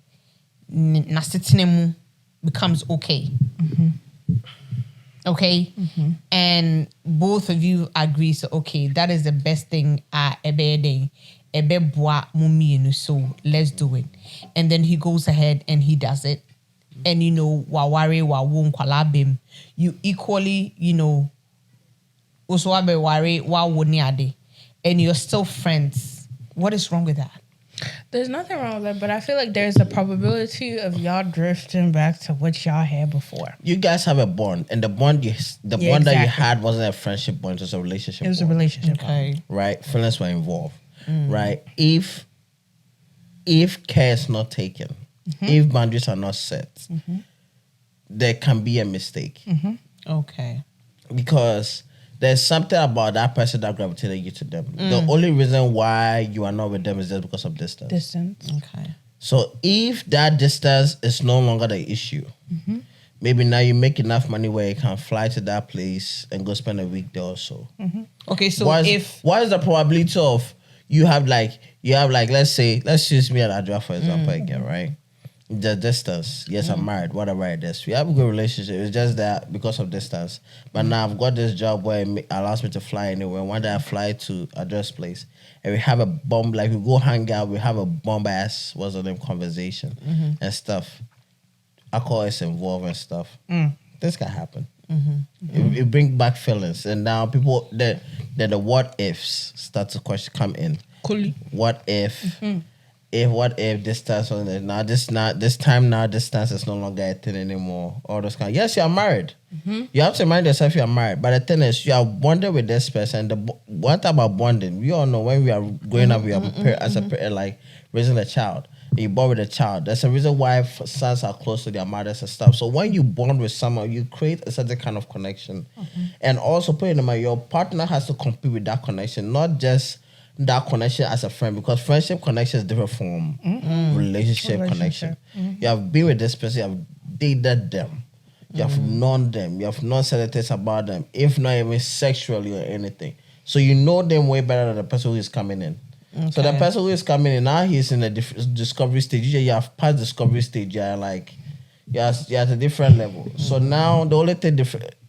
Nasitinemu becomes okay. Okay? And both of you agree, so okay, that is the best thing ebe boa mumi, so let's do it. And then he goes ahead and he does it. And you know, waware wawun kwalabim, you equally, you know, uswabe ware wawuni ade, and you're still friends. What is wrong with that? There's nothing wrong with that, but I feel like there's a probability of y'all drifting back to what y'all had before. You guys have a bond, and the bond that you exactly. had wasn't a friendship bond; it was a relationship. It was a bond, relationship. Okay. right? Feelings were involved, right? If care is not taken, if boundaries are not set, there can be a mistake Okay. because there's something about that person that gravitated you to them. The only reason why you are not with them is just because of distance. Distance. Okay. So if that distance is no longer the issue, maybe now you make enough money where you can fly to that place and go spend a week there or so. Okay, so what is the probability of you have like let's use me and Adra for example again, right? The distance. Yes, I'm married, whatever it is. We have a good relationship. It's just that because of distance. But now I've got this job where it allows me to fly anywhere. One day I fly to Adra's place and we have a bomb, like we go hang out, we have a bomb ass, what's the name, conversation and stuff. Alcohol is involved and stuff. This can happen. It brings back feelings. And now people, the what ifs start to come in. Cool. What if? What if distance was now distance is no longer a thing anymore? All those kind. Yes, you are married. You have to remind yourself you are married. But the thing is, you are bonded with this person. What about bonding? We all know when we are growing up, we are prepared, like raising a child. You bond with a child. There's a reason why sons are close to their mothers and stuff. So when you bond with someone, you create a certain kind of connection. And also put in mind, your partner has to compete with that connection, not just that connection as a friend, because friendship connection is different from relationship connection. You have been with this person, you have dated them, you have known them, you have known certain things about them, if not even sexually or anything. So you know them way better than the person who is coming in. Okay. So the person who is coming in now, he's in a discovery stage. Usually you have passed discovery stage. You're like, you're at a different level. So now the only thing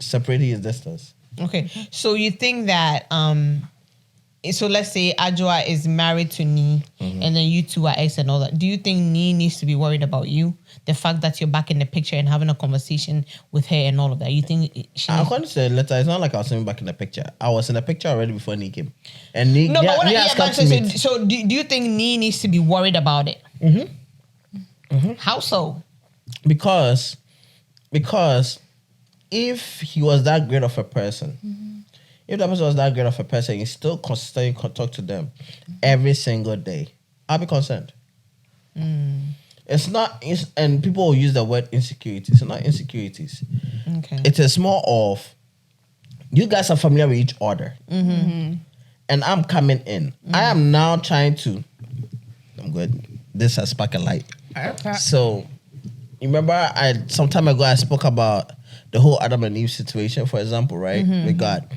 separating is distance. Okay, so you think that so let's say Ajua is married to Nee, and then you two are ex and all that. Do you think Nee needs to be worried about you? The fact that you're back in the picture and having a conversation with her and all of that. You think she? According to the letter, it's not like I was back in the picture. I was in the picture already before Nee came. And Nee, No, but what Nee has come to meet. so do you think Nee needs to be worried about it? How so? Because if he was that great of a person, if that person was that great of a person, you still consistently talk to them every single day, I'll be concerned. It's not, and people will use the word insecurities. It's not insecurities. Okay. It is more of, you guys are familiar with each other. And I'm coming in. I am now trying to, I'm good. This has sparked a light. Okay. So, you remember some time ago I spoke about the whole Adam and Eve situation, for example, right? With God.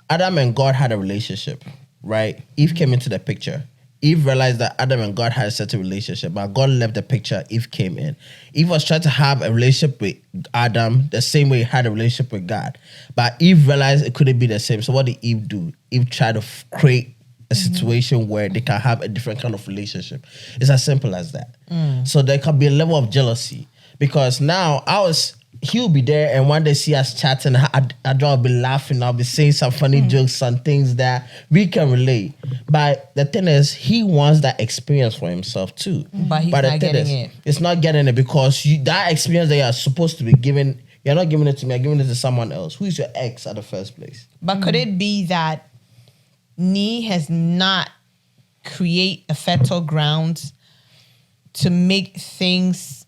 Adam and God had a relationship, right? Eve came into the picture. Eve realized that Adam and God had a certain relationship, but God left the picture. Eve came in. Eve was trying to have a relationship with Adam the same way he had a relationship with God. But Eve realized it couldn't be the same. So what did Eve do? Eve tried to create a situation where they can have a different kind of relationship. It's as simple as that. So there can be a level of jealousy, because now he'll be there, and one day see us chatting, I'd be laughing, I'll be saying some funny jokes, some things that we can relate. But the thing is, he wants that experience for himself too. But he's not getting it. It's not getting it because that experience that you're supposed to be given, you're not giving it to me, you're giving it to someone else. Who is your ex at the first place? But could it be that Nee has not create a fertile ground to make things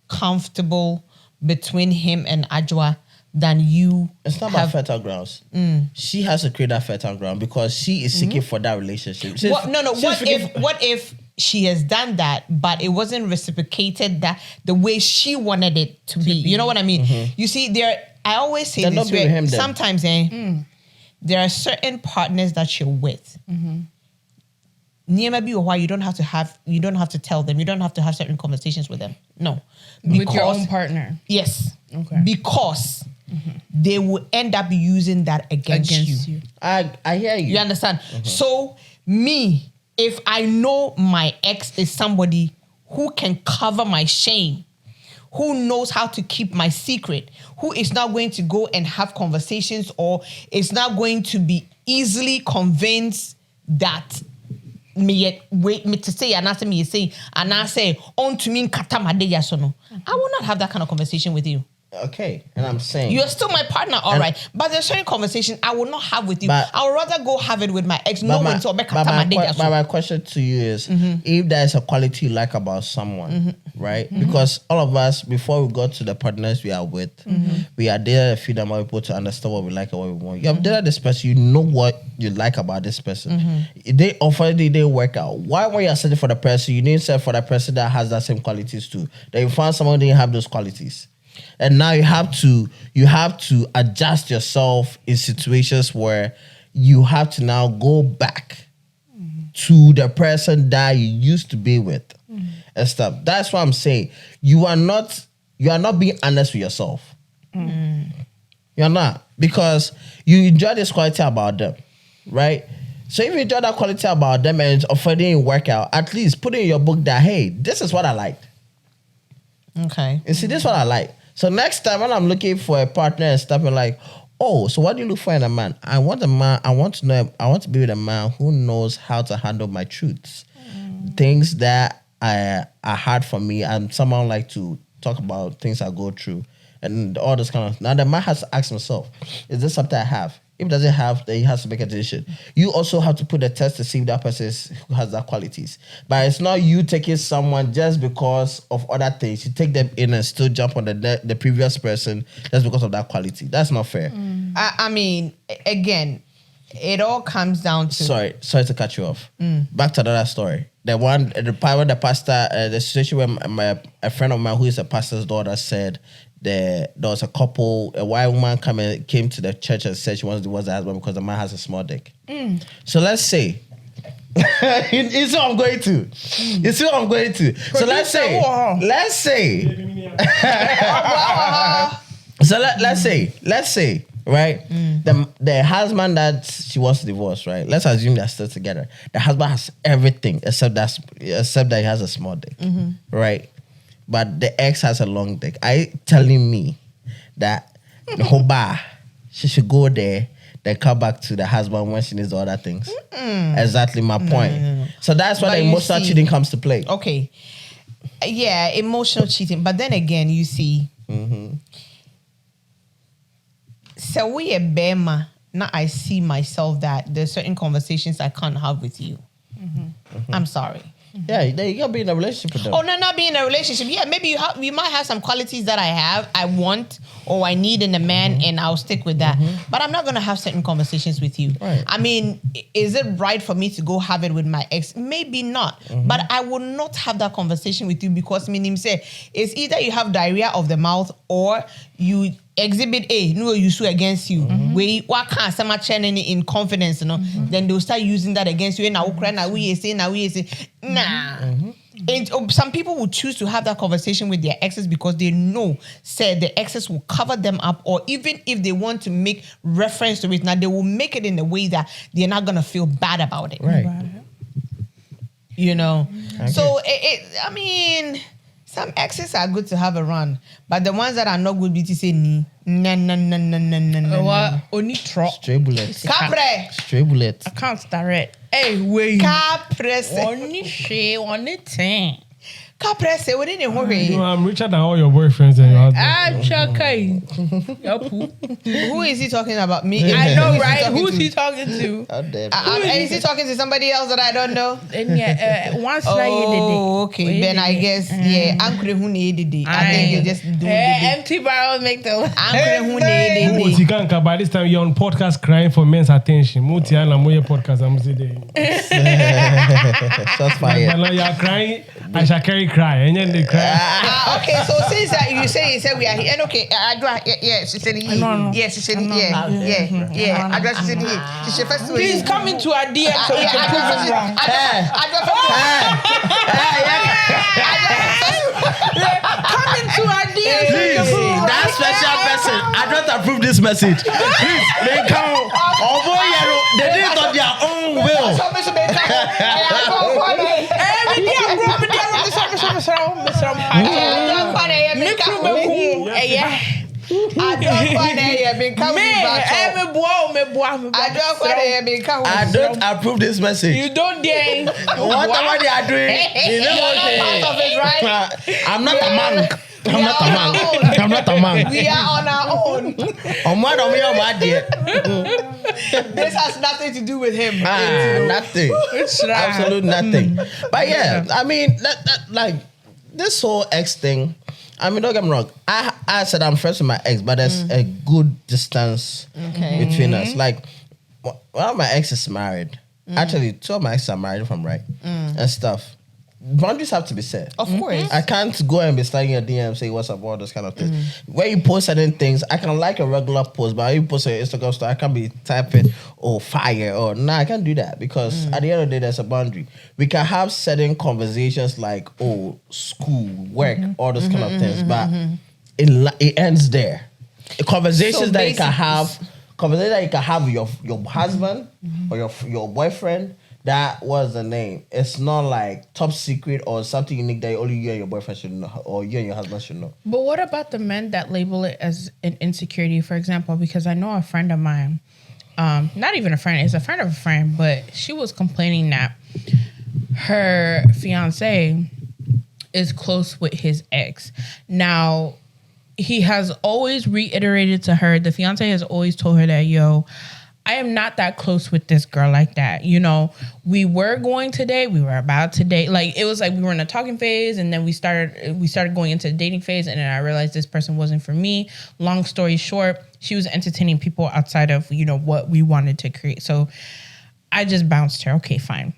comfortable between him and Ajua than you? It's not about fertile grounds. She has to create that fertile ground because she is seeking for that relationship. What if she has done that, but it wasn't reciprocated that the way she wanted it to be? You know what I mean? You see, I always say Then this don't be with him then. sometimes, there are certain partners that you're with. Maybe why you don't have to tell them, you don't have to have certain conversations with them. No. With your own partner. Yes. Okay. Because they will end up using that against you. I hear you. You understand? So me, if I know my ex is somebody who can cover my shame, who knows how to keep my secret, who is not going to go and have conversations or is not going to be easily convinced that me to say and after me say and I say on to me no. I will not have that kind of conversation with you. Okay, and I'm saying You're still my partner, all right. But there's certain conversation I will not have with you. But- I would rather go have it with my ex. But my question to you is, if there's a quality you like about someone, right? Because all of us, before we go to the partners we are with, we are there to feed them people to understand what we like and what we want. You have dated this person, you know what you like about this person. They work out. Why when you're searching for the person, you need to search for the person that has that same qualities too? Then you find someone who didn't have those qualities. And now you have to adjust yourself in situations where you have to now go back to the person that you used to be with and stuff. That's what I'm saying. You are not being honest with yourself. You're not, because you enjoy this quality about them, right? So if you enjoy that quality about them and it's didn't work out, at least put in your book that, hey, this is what I liked. Okay. You see, this is what I like. So next time when I'm looking for a partner and stuff, I'm like, oh, so what do you look for in a man? I want to be with a man who knows how to handle my truths. Things that are hard for me. And someone like to talk about things I go through and all this kind of. Now the man has to ask himself, is this something I have? If it doesn't have, then he has to make a decision. You also have to put a test to see if that person has that qualities. But it's not you taking someone just because of other things. You take them in and still jump on the previous person just because of that quality. That's not fair. I mean, again, it all comes down to Sorry to cut you off. Back to another story. The pastor, the situation where a friend of mine who is a pastor's daughter said there was a couple, a white woman came to the church and said she wants to divorce the husband because the man has a small dick. So let's say, you see what I'm going to. You see what I'm going to. So let's say, so let's say, right? The husband that she wants to divorce, right? Let's assume they're still together. The husband has everything except that he has a small dick, right? But the ex has a long dick. Are you telling me that the whole bar she should go there, then come back to the husband when she needs the other things? Exactly my point. No. So that's why the emotional cheating comes to play. Okay, yeah, emotional cheating. But then again, you see. So we a bema. Now I see myself that there's certain conversations I can't have with you. I'm sorry. Yeah, you gotta be in a relationship with them. Oh, no, not be in a relationship. Yeah, maybe you might have some qualities that I want, or I need in a man, and I'll stick with that. But I'm not gonna have certain conversations with you. Right. I mean, is it right for me to go have it with my ex? Maybe not. But I will not have that conversation with you because meaning say it's either you have diarrhea of the mouth or you exhibit A, no use against you. What can't some in confidence, you know? Then they'll start using that against you. Now we say. Nah. And some people will choose to have that conversation with their exes because they know the exes will cover them up, or even if they want to make reference to it, now they will make it in a way that they're not gonna feel bad about it. Right. You know. So I mean, some exes are good to have around, but the ones that are not good, BT say no. What? Only drop. Stray bullets. Capre. Stray bullets. I can't direct. Hey, wait. Capre. Only shit, only thing. Capre say we didn't worry. I'm richer than all your boyfriends and your husband. Chaka. Who is he talking about? Me? I know, right? Who's he talking to? Is he talking to somebody else that I don't know? And yeah, once oh, okay. Then I guess I'm who needed it. I think you just do empty barrel make the. I'm who needed it. By this time you're on podcast crying for men's attention. Mutiana Moye podcast. I'm saying. Shots fired. You're crying. I shall cry, and then they cry. Okay, so since you say we are here, and okay, I do. Yeah, she said yes, she said yeah. I do. She said she said first. Please come into our DM so we can prove it wrong. Come into our DM so we can prove it wrong. That special person, I don't approve this message. Please, they come. They did it on their own will. I don't approve this message. You don't dare. Whatever they are doing, you know what? I'm not a monk. I'm not a monk. We are on our own. This has nothing to do with him. Nothing. Absolute nothing. But yeah, I mean, like this whole ex thing. I mean, don't get me wrong. I said I'm friends with my ex, but there's a good distance between us. Like, one of my exes is married. Actually, two of my exes are married, if I'm right, and stuff. Boundaries have to be set. Of course. I can't go and be sliding your DM, say what's up, all those kind of things. When you post certain things, I can like a regular post, but when you post an Instagram story, I can't be typing, fire, or I can't do that because at the end of the day, there's a boundary. We can have certain conversations like, school, work, all those kind of things, but it ends there. Conversations that you can have with your husband or your boyfriend. That was the name. It's not like top secret or something unique that only you and your boyfriend should know or you and your husband should know. But what about the men that label it as an insecurity, for example? Because I know a friend of mine, not even a friend, it's a friend of a friend, but she was complaining that her fiance is close with his ex. Now, he has always reiterated to her, the fiance has always told her that, I am not that close with this girl like that. You know, we were going to date, we were about to date. Like it was like we were in a talking phase, and then we started going into the dating phase, and then I realized this person wasn't for me. Long story short, she was entertaining people outside of, you know, what we wanted to create. So I just bounced her. Okay, fine.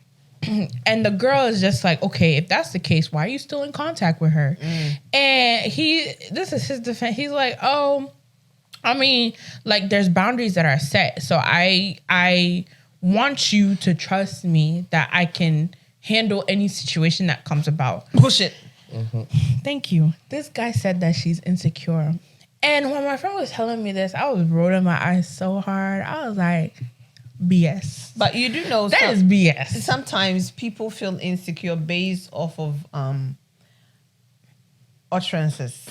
And the girl is just like, okay, if that's the case, why are you still in contact with her? And this is his defense. He's like, oh, I mean, like there's boundaries that are set. So I want you to trust me that I can handle any situation that comes about. Bullshit. Thank you. This guy said that she's insecure. And when my friend was telling me this, I was rolling my eyes so hard. I was like, BS. But you do know that is BS. Sometimes people feel insecure based off of utterances.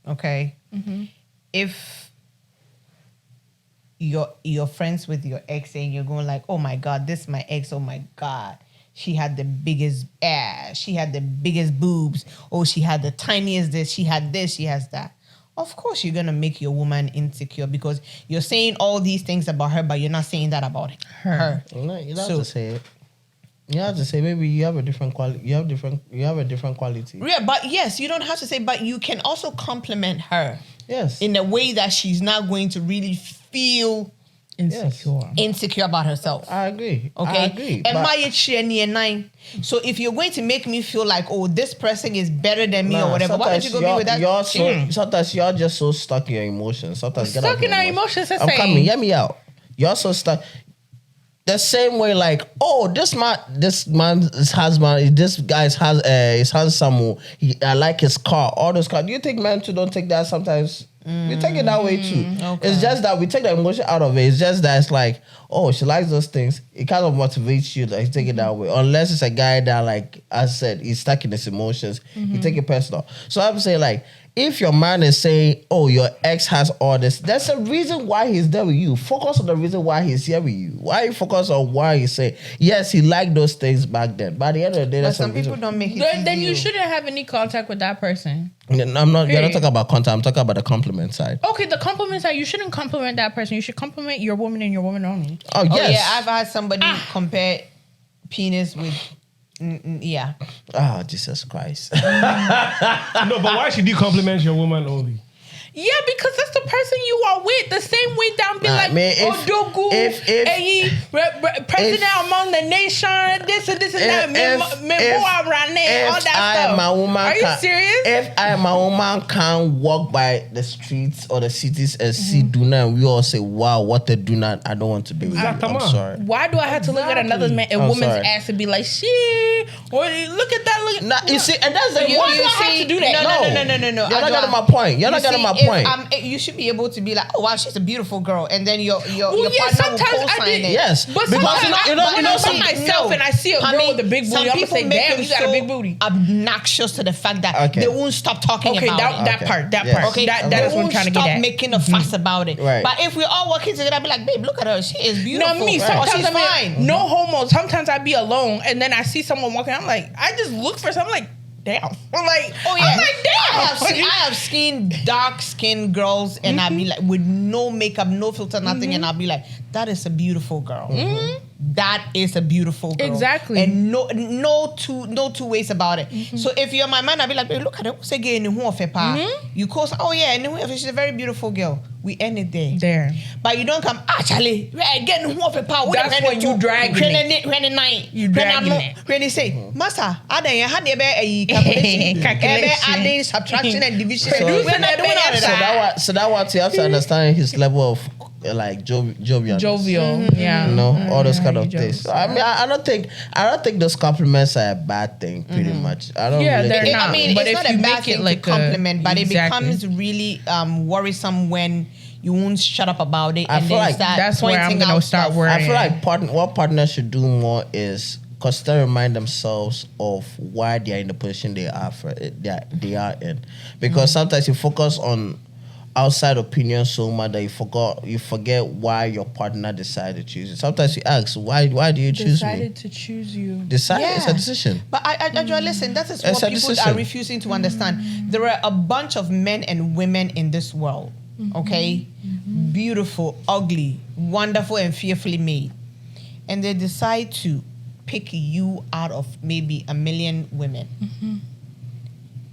Okay. If you're friends with your ex and you're going like, oh my God, this is my ex, oh my God, she had the biggest ass, she had the biggest boobs, oh, she had the tiniest this, she had this, she has that. Of course you're going to make your woman insecure because you're saying all these things about her, but you're not saying that about her. No, you don't have to say it. You have to say maybe you have a different quality. You have a different quality. Yeah, but yes, you don't have to say, but you can also compliment her. Yes. In a way that she's not going to really feel insecure about herself. I agree. Okay. I agree. So if you're going to make me feel like, oh, this person is better than me or whatever, why don't you go be with that? Sometimes you're just so stuck in your emotions. Sometimes stuck in our emotions. I'm coming. Hear me out. You're so stuck. The same way, like, oh, this man's husband, this guy's is handsome. I like his car. All those cars. Do you think men too don't take that sometimes? We take it that way too. Okay. It's just that we take the emotion out of it. It's just that it's like, oh, she likes those things. It kind of motivates you that you take it that way. Unless it's a guy that, like I said, he's stuck in his emotions. You take it personal. So I'm saying, like, if your man is saying, oh, your ex has all this, there's a reason why he's there with you. Focus on the reason why he's here with you. Why you focus on why he's saying, yes, he liked those things back then. But at the end of the day, but some people don't make it then you shouldn't have any contact with that person. You're not talking about contact. I'm talking about the compliment side. Okay, the compliment side, you shouldn't compliment that person. You should compliment your woman and your woman only. Oh, yes. Oh, yeah, I've had somebody compare penis with... yeah. Oh, Jesus Christ. No, but why should you compliment your woman only? Yeah, because that's the person you are with. The same way down be like, Odogu, president among the nation, this and that, all that stuff. Are you serious? If I am a woman can't walk by the streets or the cities and see Duna, and we all say, wow, what a Duna, I don't want to be with you. I'm sorry. Why do I have to look at another man, woman's ass and be like, shit, or look at that, you see, and that's the why do I have to do that? No. You're not getting my point. You're not getting my point. You should be able to be like, oh wow, she's a beautiful girl, and then your partner will co-sign it. Yes, but sometimes I see myself and I see a girl with a big booty. I'm gonna say, damn, you got a big booty. Obnoxious to the fact that they won't stop talking about it. That part. Okay, that is what I'm trying to get at. Stop making a fuss about it. Right. But if we're all working together, I'd be like, babe, look at her. She is beautiful. No, me. Sometimes fine. No homo. Sometimes I'd be alone, and then I see someone walking. I'm like, I just look for something. I'm like, damn. I'm like, oh yeah. I'm like, damn. I have seen dark skinned girls, and I'd be like, with no makeup, no filter, nothing, and I'll be like, that is a beautiful girl. That is a beautiful girl. Exactly. And no two ways about it. So if you're my man, I'll be like, babe, look at her. You call, oh yeah, and she's a very beautiful girl. We end it there. But you don't come, actually, getting that's when you dragging it. You dragging it. When you say, Master, had adding, subtraction, and division. So that what you have to understand his level of like jovial. Yeah. You know, all those kind of things. So, I mean, I don't think those compliments are a bad thing, pretty much. I don't they're not. I mean, but it's not a bad thing to compliment, but it becomes really worrisome you won't shut up about it. I feel like that's where I'm going to start worrying. I feel like what partners should do more is constantly remind themselves of why they are in the position they are in. Because sometimes you focus on outside opinions so much that you forget why your partner decided to choose you. Sometimes you ask, why do you choose me? Decided to choose you. It's a decision. But I listen, that is what people are refusing to understand. There are a bunch of men and women in this world, okay, beautiful, ugly, wonderful, and fearfully made, and they decide to pick you out of maybe a million women.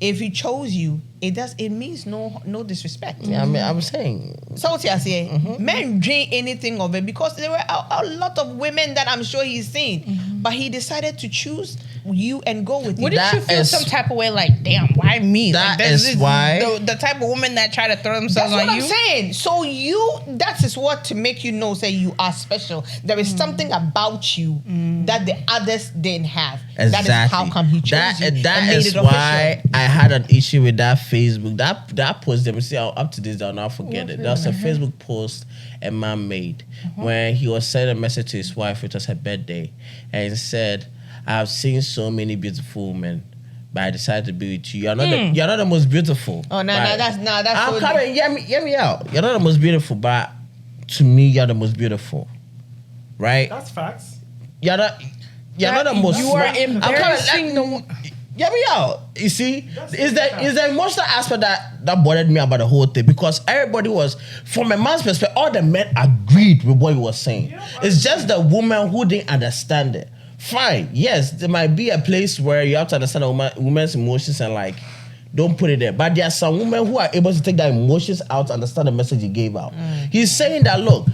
If he chose you, it means no disrespect. Yeah, I mean, I'm saying. So what I say, men drink anything of it because there were a lot of women that I'm sure he's seen, but he decided to choose you and go with you. Wouldn't you feel some type of way like, damn, why me? That like, is why the type of woman that try to throw themselves That's on what you. I'm saying. So that is what to make you know, say you are special. There is something about you that the others didn't have. Exactly. That is how come he chose you. That and made is it why official. I had an issue with that Facebook. That post, let me see how up to this day, I'll not forget it. That was a Facebook post a man made when he was sending a message to his wife. It was her birthday, and he said, "I've seen so many beautiful women, but I decided to be with you. You're not the most beautiful." Oh no, right? that's I'm so coming. Hear me out. You're not the most beautiful, but to me, you're the most beautiful, right? That's facts. You're not the most. You are I'm embarrassing coming, Hear me out. You see, is the emotional aspect that bothered me about the whole thing, because everybody was, from a man's perspective, all the men agreed with what he was saying. Yeah, it's just the woman who didn't understand it. Fine, yes, there might be a place where you have to understand a woman's emotions and like, don't put it there. But there are some women who are able to take their emotions out, understand the message he gave out. He's saying that, look,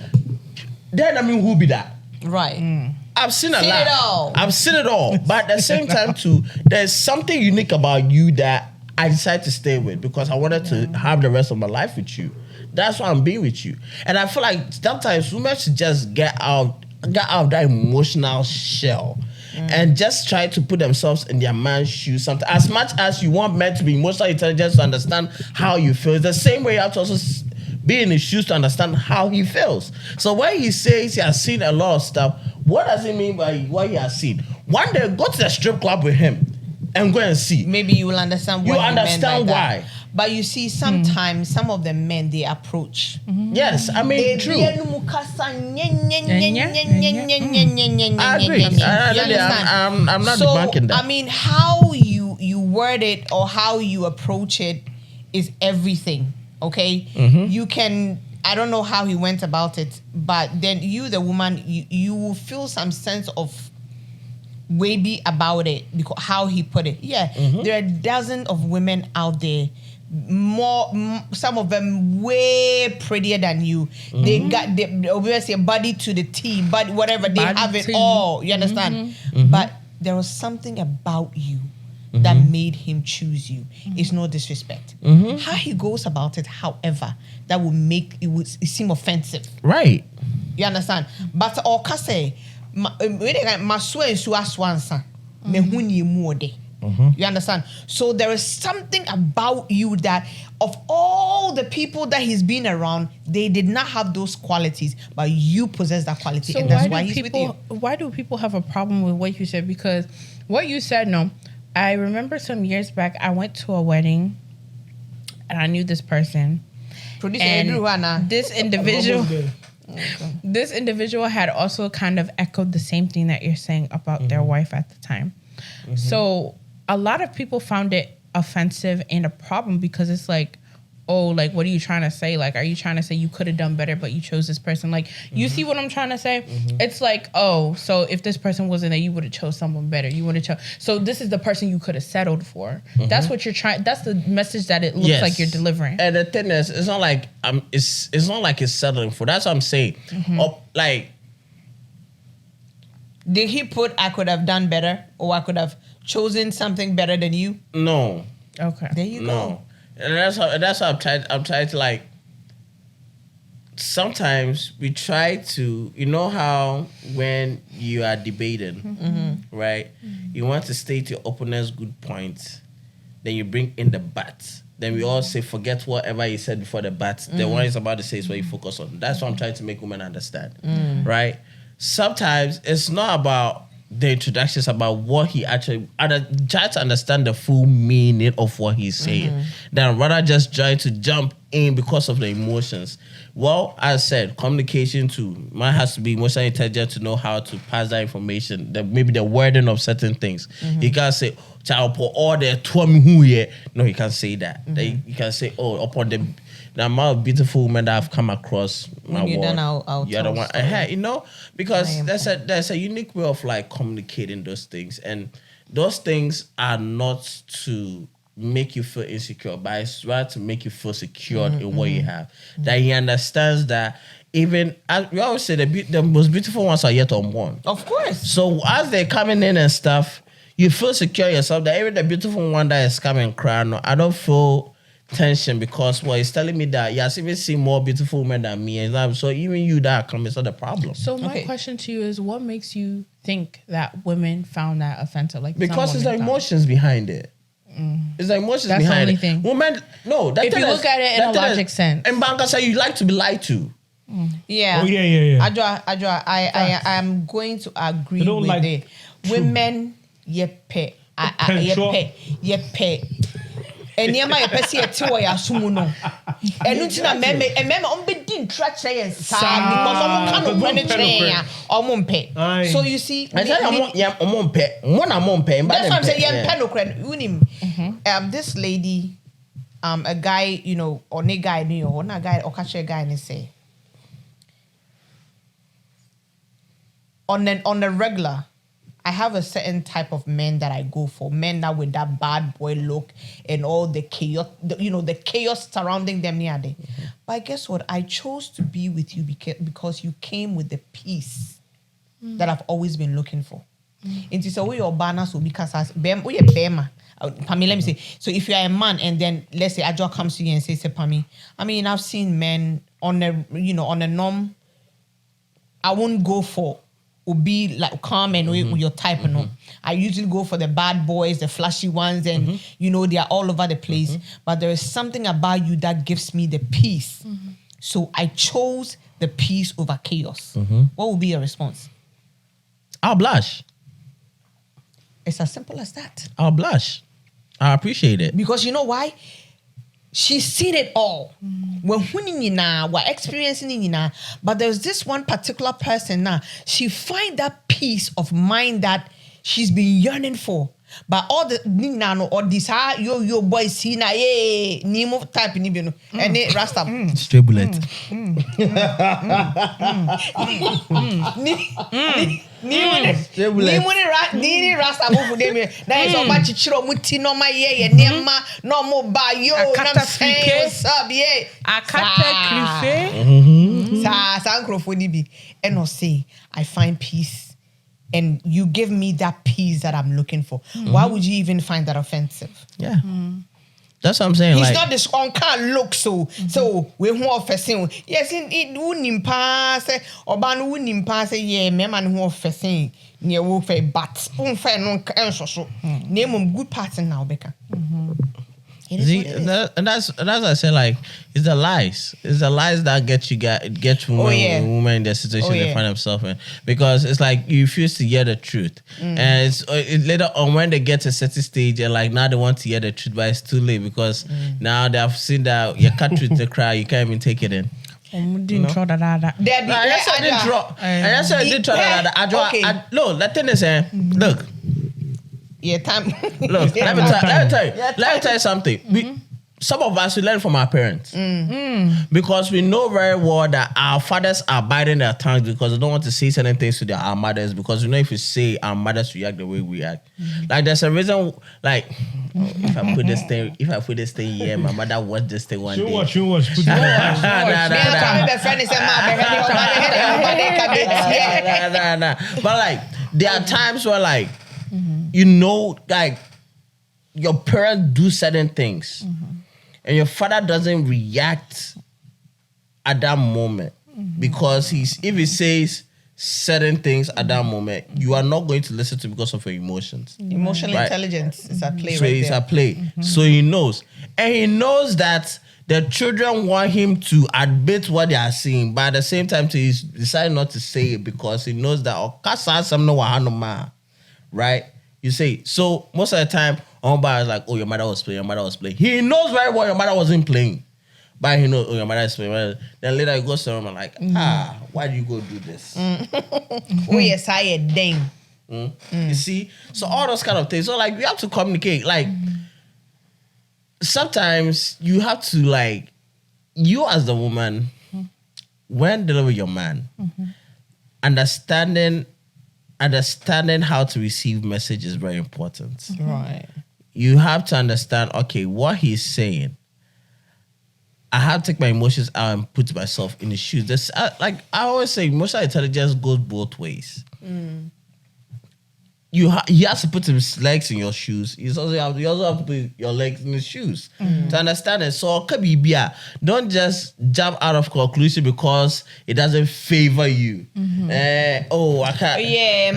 then I mean, who be that? right. I've seen a Seen lot. it all. I've seen it all. But at the same time, too, there's something unique about you that I decided to stay with because I wanted to have the rest of my life with you. That's why I'm being with you. And I feel like sometimes women should just get out of that emotional shell and just try to put themselves in their man's shoes. Sometimes, as much as you want men to be emotionally intelligent to understand how you feel, it's the same way you have to also be in his shoes to understand how he feels. So when he says he has seen a lot of stuff, what does he mean by what he has seen? One day, go to the strip club with him and go and see. Maybe you will understand what You he meant understand by why. that. But you see, sometimes some of the men, they approach. Yes, I mean, true. I agree. I'm not debunking that. I mean, how you word it or how you approach it is everything. Okay, you can. I don't know how he went about it, but then you, the woman, you will feel some sense of wavy about it because how he put it. Yeah, there are dozens of women out there. Some of them way prettier than you. They got obviously a body to the T, but whatever, they have it all. You understand? But there was something about you that made him choose you. It's no disrespect. How he goes about it, however, that will make it seem offensive. Right. You understand? But okase maswe nsu aswansa me huni mu ode. You understand? So there is something about you that of all the people that he's been around, they did not have those qualities, but you possess that quality, So and that's why he's with you. Why do people have a problem with what you said? Because what you said, no, I remember some years back, I went to a wedding and I knew this person. Producer And Edruana. this individual had also kind of echoed the same thing that you're saying about their wife at the time. So a lot of people found it offensive and a problem because it's like, oh, like, what are you trying to say? Like, are you trying to say you could have done better, but you chose this person? Like, you see what I'm trying to say? It's like, oh, so if this person wasn't there, you would have chose someone better. You would have chose. So this is the person you could have settled for. That's what you're trying. That's the message that it looks like you're delivering. And the thing is, it's not like it's not like it's settling for. That's what I'm saying. Like, Did he put I could have done better or I could have chosen something better than you? no. Okay. There you go. No, and that's how I'm trying to like. Sometimes we try to, you know how when you are debating, right? You want to state your opponent's good points, then you bring in the but. Then we all say, forget whatever you said before the but. The one is about to say is what you focus on. That's what I'm trying to make women understand, right? Sometimes it's not about the introduction, is about what he actually try to understand the full meaning of what he's saying. Then rather just try to jump in because of the emotions. Well, as I said, communication too. Man has to be emotionally intelligent to know how to pass that information. Maybe the wording of certain things. You can't say, "Child, put all the 12 who here." No, you can't say that. You can say, "Oh, upon the amount of beautiful women that I've come across." My When you're word, done, I'll you're the tell one. story. You know, because there's a unique way of like communicating those things, and those things are not to make you feel insecure, but it's rather to make you feel secured in what you have. That he understands that even as we always say, the most beautiful ones are yet unborn. Of course. So as they're coming in and stuff, you feel secure yourself that even the beautiful one that is coming crying, I don't feel tension because he's telling me that he has even seen more beautiful women than me, and so even you that are coming is not a problem. So my question to you is, what makes you think that women found that offensive? Like Because it's the emotions behind it. It's the emotions That's the behind only it. thing. Women, no. That If you look at it in a logic sense. And Banka say you like to be lied to. Yeah. Oh, yeah. Adwa, I am going to agree They don't with like the women. Yepe. Enyama yɛpɛ sɛ yɛte wɔ yɛ asom no ɛno nti na mɛmɛ ɔmbɛdi ntra kyerɛ yɛn saa because ɔmo ka no kora ne kyerɛ yɛn a ɔmo mpɛ. So you see, I said ɔmo mpɛ. Mo na mo mpɛ. that's what I'm saying. Yɛmpɛ no kora unim. This lady, a guy, you know, ɔne guy ne yɛ hɔ na guy ɔka kyerɛ guy ne say on the regular, I have a certain type of men that I go for. Men that with that bad boy look and all the chaos, the chaos surrounding them near there. But guess what? I chose to be with you because you came with the peace that I've always been looking for. And so we your banners will because as we a bema. Pamela, let me say. So if you are a man and then let's say Adjo comes to you and says, Pami, I mean, I've seen men on a norm. I won't go for will be like calm and with your type, you know. I usually go for the bad boys, the flashy ones, and they are all over the place. But there is something about you that gives me the peace. So I chose the peace over chaos. What would be your response? I'll blush. It's as simple as that. I'll blush. I appreciate it. Because you know why? She's seen it all. We're experiencing it now. But there's this one particular person now. She find that peace of mind that she's been yearning for. But all the nano or this yo boy see na Nemo type in even and it rasta Straight bullet. Ni rasta move them. That is so much chichiro muti no my ye nema no mo ba yo nam say what's up ye Akata krife. sa sankrofoni bi and no say I find peace. And you give me that peace that I'm looking for. Why would you even find that offensive? Yeah. That's what I'm saying. He's like, not this on can't look so. So we want facing. Yes, it wouldn't pass. Or ban wouldn't pass. Yeah, me man who facing near wolf but unfair no so. Name good pattern now, Becca. see, and that's what I say. Like, it's the lies. It's the lies that get women in the situation they find themselves in. Because it's like you refuse to hear the truth, and it's later on when they get to a certain stage, and like now they want to hear the truth, but it's too late because now they have seen that you can't treat the cry, you can't even take it in. Didn't try that. That's why I didn't draw. And that's why I didn't try that. No, the thing is, look. Yeah, time. Look, let me tell you something. Some of us, we learn from our parents. Because we know very well that our fathers are biting their tongues because they don't want to say certain things to our mothers because we know if we say our mothers react the way we react. Like there's a reason, like, if I put this thing here, my mother watch this thing one day. She watch. Put it But like, there are times where like, you know, like your parents do certain things and your father doesn't react at that moment because if he says certain things at that moment, you are not going to listen to because of your emotions. Emotional intelligence is at play so it's at play. So he knows. And he knows that the children want him to admit what they are seeing, but at the same time, he's decided not to say it because he knows that right? You say, so most of the time, Omba is like, oh, your mother was playing. He knows very well your mother wasn't playing. but you know, oh, your mother is paying. Then later you go to her and like, why do you go do this? Oh yes, I a dang. You see, so all those kind of things. So like, we have to communicate. Like, sometimes you have to like, you as the woman, when dealing with your man, understanding how to receive message is very important. Right. You have to understand, okay, what he's saying. I have to take my emotions out and put myself in his shoes. This, like I always say, emotional intelligence goes both ways. He has to put his legs in your shoes. You also have to put your legs in his shoes to understand it. So, don't just jump out of conclusion because it doesn't favor you. I can't. Yeah,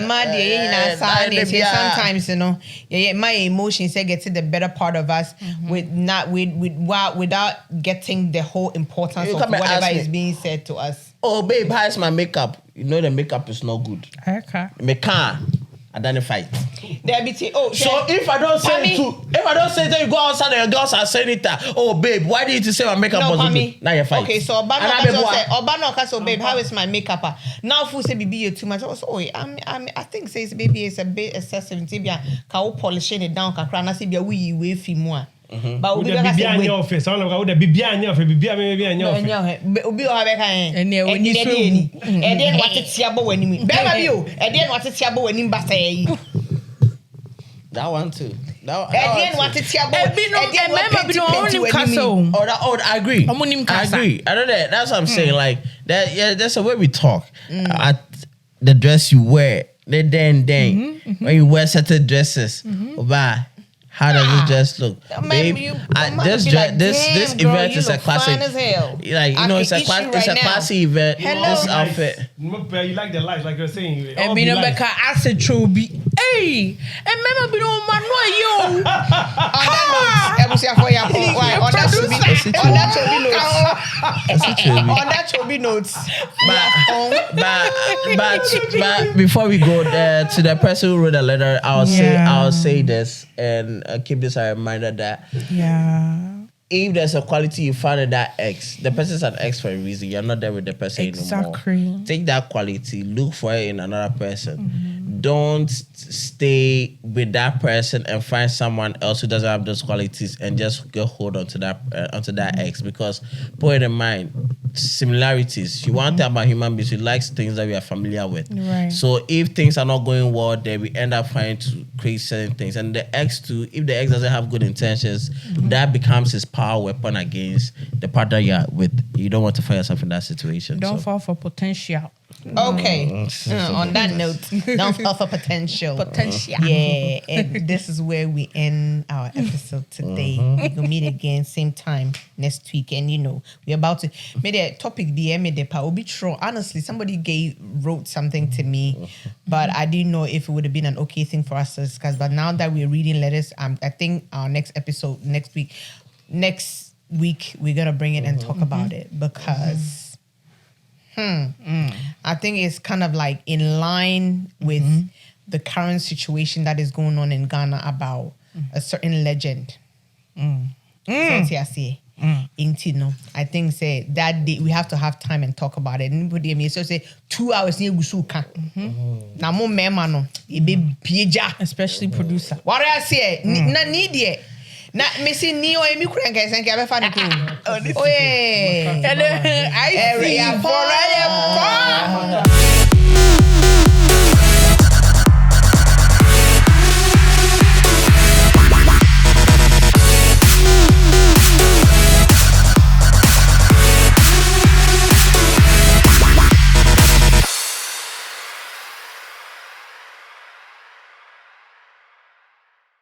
sometimes you know, my emotions get to the better part of us without getting the whole importance of whatever is being said to us. Oh, babe, how's my makeup? You know the makeup is not good. Okay. Identify it. So if I don't say it, you go outside and your girls are saying it. Oh, babe, why did you say my makeup was good? Now you're fighting. Okay, so Obano say, babe, how is my makeup? Now if you say baby too much, I think says baby is a bit excessive. Ka polishing it down, kakra see be we way fi more. But we be in your face. I don't know. Be in your face. Be in your face. Obi o have kan. And then what it tiabo when me. Beba bi o. And then what it tiabo when him basa yi. That one too. And then what it tiabo. I agree. I know that. That's what I'm saying. Like that. Yeah, that's the way we talk. At the dress you wear, then when you wear certain dresses, bye. How does it just look, babe? This event is a classic. Like it's a classy event. This outfit. You like the life, like you're saying. And be no beka acid chobi. Hey, and remember be no man no yo. On that chobi notes. But before we go there to the person who wrote the letter, I'll say this and keep this a reminder that if there's a quality you find in that ex, the person's an ex for a reason. You're not there with the person anymore. Take that quality, look for it in another person. Don't stay with that person and find someone else who doesn't have those qualities and just go hold on to that ex, because put it in mind, similarities. You want to talk about human beings, you like things that we are familiar with. Right. So if things are not going well, then we end up trying to create certain things. And the ex too, if the ex doesn't have good intentions, that becomes his power weapon against the partner you're with. You don't want to find yourself in that situation. Don't fall for potential. Okay. On that note, don't fall for potential. Yeah. And this is where we end our episode today. We will meet again same time next week. And we're about to made a topic be true. Honestly, somebody wrote something to me, but I didn't know if it would have been an okay thing for us to discuss. But now that we're reading letters, I think our next episode next week we're gonna bring it and talk about it, because I think it's kind of like in line with the current situation that is going on in Ghana about a certain legend. I think say that day we have to have time and talk about it. Anybody may say 2 hours near Gusuka. Na mo mema no ebe pieja, especially producer. What I say na need ye. Na me see ni o emi kura nkai san ka be fa ne ko. Oh yeah. I see.